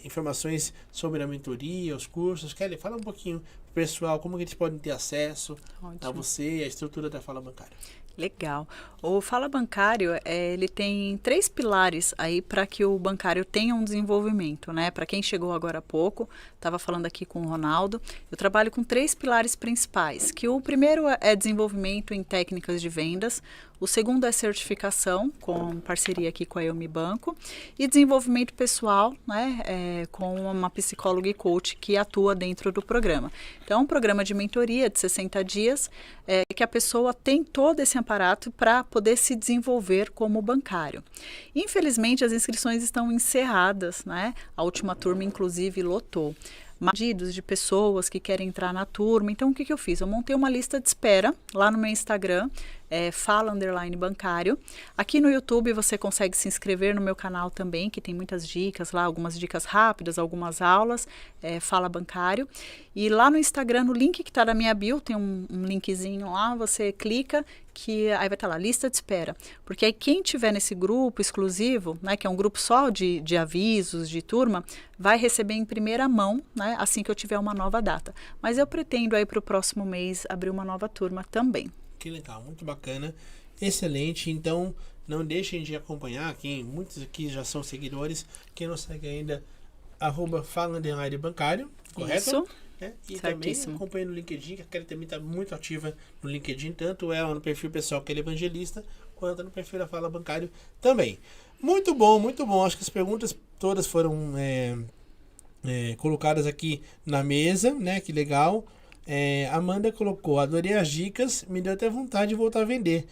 informações sobre a mentoria, os cursos. Kelly, fala um pouquinho pro pessoal, como que eles podem ter acesso a você, a estrutura da Fala Bancária. Legal. O Fala Bancário, ele tem 3 pilares aí para que o bancário tenha um desenvolvimento, né? Para quem chegou agora há pouco, estava falando aqui com o Ronaldo, eu trabalho com 3 pilares principais, que o primeiro é desenvolvimento em técnicas de vendas, o segundo é certificação, com parceria aqui com a Elmi Banco, e desenvolvimento pessoal, né, com uma psicóloga e coach que atua dentro do programa. Então, é um programa de mentoria de 60 dias, que a pessoa tem todo esse aparato para poder se desenvolver como bancário. Infelizmente, as inscrições estão encerradas, né? A última turma, inclusive, lotou. Pedidos de pessoas que querem entrar na turma. Então, o que eu fiz? Eu montei uma lista de espera lá no meu Instagram, Fala_Bancário. Aqui no YouTube você consegue se inscrever no meu canal também, que tem muitas dicas lá, algumas dicas rápidas, algumas aulas, Fala Bancário. E lá no Instagram, no link que está na minha bio, tem um linkzinho lá, você clica, que aí vai estar lá, lista de espera. Porque aí quem tiver nesse grupo exclusivo, né, que é um grupo só de avisos, de turma, vai receber em primeira mão, né, assim que eu tiver uma nova data. Mas eu pretendo aí para o próximo mês abrir uma nova turma também. Que legal, muito bacana, excelente. Então, não deixem de acompanhar, muitos aqui já são seguidores, quem não segue ainda, @Fala_Bancário, correto? Isso. E certíssimo. também acompanha no LinkedIn, que a Kelly também está muito ativa no LinkedIn, tanto ela no perfil pessoal, que ele é evangelista, quanto no perfil da Fala Bancário também. Muito bom, muito bom. Acho que as perguntas todas foram colocadas aqui na mesa, né? Que legal. Amanda colocou, adorei as dicas, me deu até vontade de voltar a vender.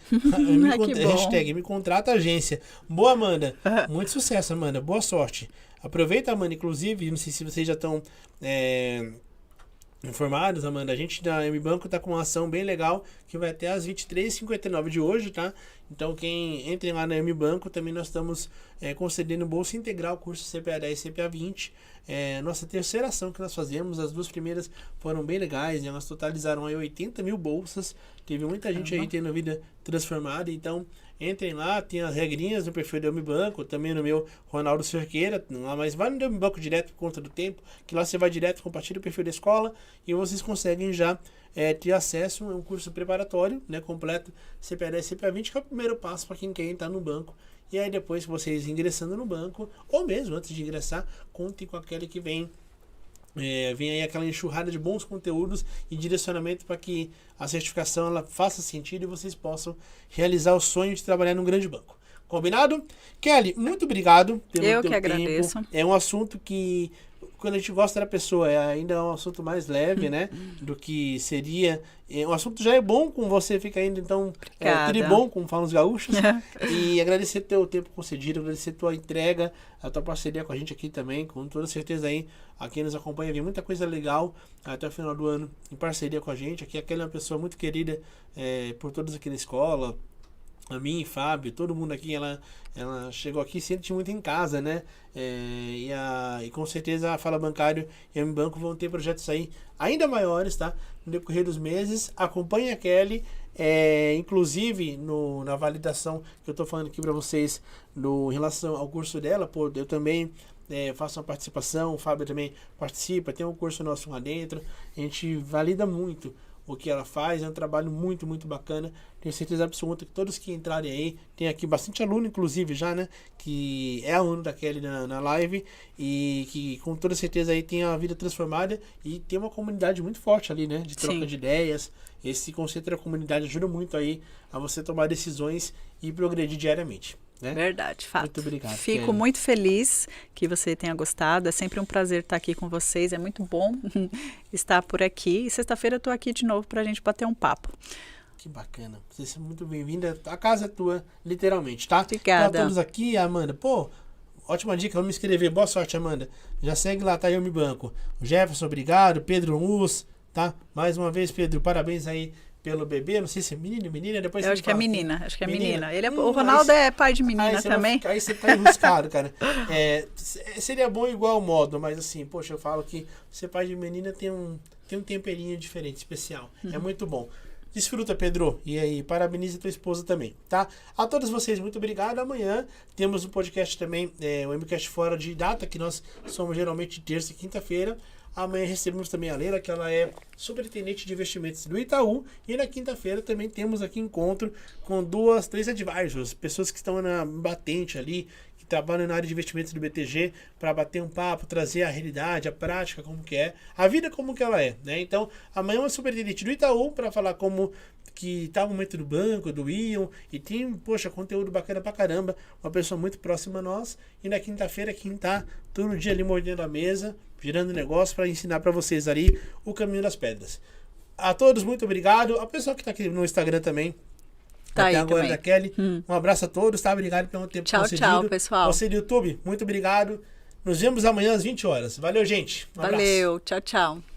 Hashtag me contrata agência. Boa, Amanda. Muito sucesso, Amanda. Boa sorte. Aproveita, Amanda, inclusive, não sei se vocês já estão informados, Amanda, a gente da M Banco tá com uma ação bem legal que vai até às 23h59 de hoje, tá? Então, quem entre lá na M Banco, também nós estamos concedendo bolsa integral, curso CPA 10 e CPA 20. Nossa terceira ação que nós fazemos, as 2 primeiras foram bem legais, né? Elas totalizaram aí 80 mil bolsas, teve muita gente aí tendo vida transformada, então entrem lá, tem as regrinhas no perfil do M Banco, também no meu Ronaldo Cerqueira, mas vai no M Banco direto por conta do tempo, que lá você vai direto, compartilha o perfil da escola e vocês conseguem já ter acesso a um curso preparatório, né, completo, CPA 10 e CPA 20, que é o primeiro passo para quem quer entrar no banco. E aí depois, vocês ingressando no banco, ou mesmo antes de ingressar, contem com aquele que vem Vem aí aquela enxurrada de bons conteúdos e direcionamento para que a certificação ela faça sentido e vocês possam realizar o sonho de trabalhar num grande banco. Combinado? Kelly, muito obrigado pelo Eu teu que tempo. agradeço. É um assunto que, quando a gente gosta da pessoa, ainda é um assunto mais leve, né? Do que seria... O assunto já é bom com você, fica ainda, então... tribom, como falam os gaúchos. E agradecer teu tempo concedido, agradecer tua entrega, a tua parceria com a gente aqui também, com toda certeza aí, a quem nos acompanha, vem muita coisa legal até o final do ano, em parceria com a gente. Aqui, aquela é uma pessoa muito querida por todos aqui na escola, a mim, Fábio, todo mundo aqui, ela chegou aqui e se sente muito em casa, né? E com certeza a Fala Bancário e a MBanco vão ter projetos aí ainda maiores, tá? No decorrer dos meses. Acompanhe a Kelly, inclusive na validação que eu estou falando aqui para vocês em relação ao curso dela, eu também faço uma participação, o Fábio também participa, tem um curso nosso lá dentro, a gente valida muito o que ela faz, é um trabalho muito, muito bacana. Tenho certeza absoluta que todos que entrarem aí, tem aqui bastante aluno, inclusive, já, né? Que é aluno da Kelly na live e que com toda certeza aí tem a vida transformada e tem uma comunidade muito forte ali, né? De troca de ideias. Esse conceito da comunidade ajuda muito aí a você tomar decisões e progredir diariamente. Né? Verdade, fato. Muito obrigado. Fico muito feliz que você tenha gostado. É sempre um prazer estar aqui com vocês. É muito bom estar por aqui. E sexta-feira eu estou aqui de novo para a gente bater um papo. Que bacana. Você seja muito bem-vinda. A casa é tua, literalmente, tá? Obrigada. Para todos aqui, Amanda. Pô, ótima dica. Vamos me inscrever. Boa sorte, Amanda. Já segue lá, tá? Eu me banco. O Jefferson, obrigado. Pedro Mus, tá? Mais uma vez, Pedro, parabéns aí pelo bebê, não sei se é menino ou menina, depois eu você acho que é menina, acho que é menina. Ele o Ronaldo é pai de menina também. Aí você tá enroscado, cara. Seria bom igual o modo, mas assim, poxa, eu falo que ser pai de menina tem um temperinho diferente, especial. É muito bom. Desfruta, Pedro. E aí, parabenize a tua esposa também, tá? A todos vocês, muito obrigado. Amanhã temos um podcast também, o MCast Fora de Data, que nós somos geralmente terça e quinta-feira. Amanhã recebemos também a Leila, que ela é superintendente de investimentos do Itaú. E na quinta-feira também temos aqui encontro com três advisors, pessoas que estão na batente ali, que trabalham na área de investimentos do BTG, para bater um papo, trazer a realidade, a prática, como que é, a vida como que ela é, né? Então, amanhã uma superintendente do Itaú para falar como que tá o momento do banco, do Ion, e tem, poxa, conteúdo bacana pra caramba, uma pessoa muito próxima a nós. E na quinta-feira, quem tá todo dia ali mordendo a mesa, girando negócio para ensinar para vocês ali o caminho das pedras. A todos, muito obrigado. A pessoa que tá aqui no Instagram também, tá até aí agora também. Da Kelly. Um abraço a todos, tá? Obrigado pelo tempo concedido. Tchau, pessoal. Você do YouTube, muito obrigado. Nos vemos amanhã às 20 horas. Valeu, gente. Um abraço. Valeu, tchau.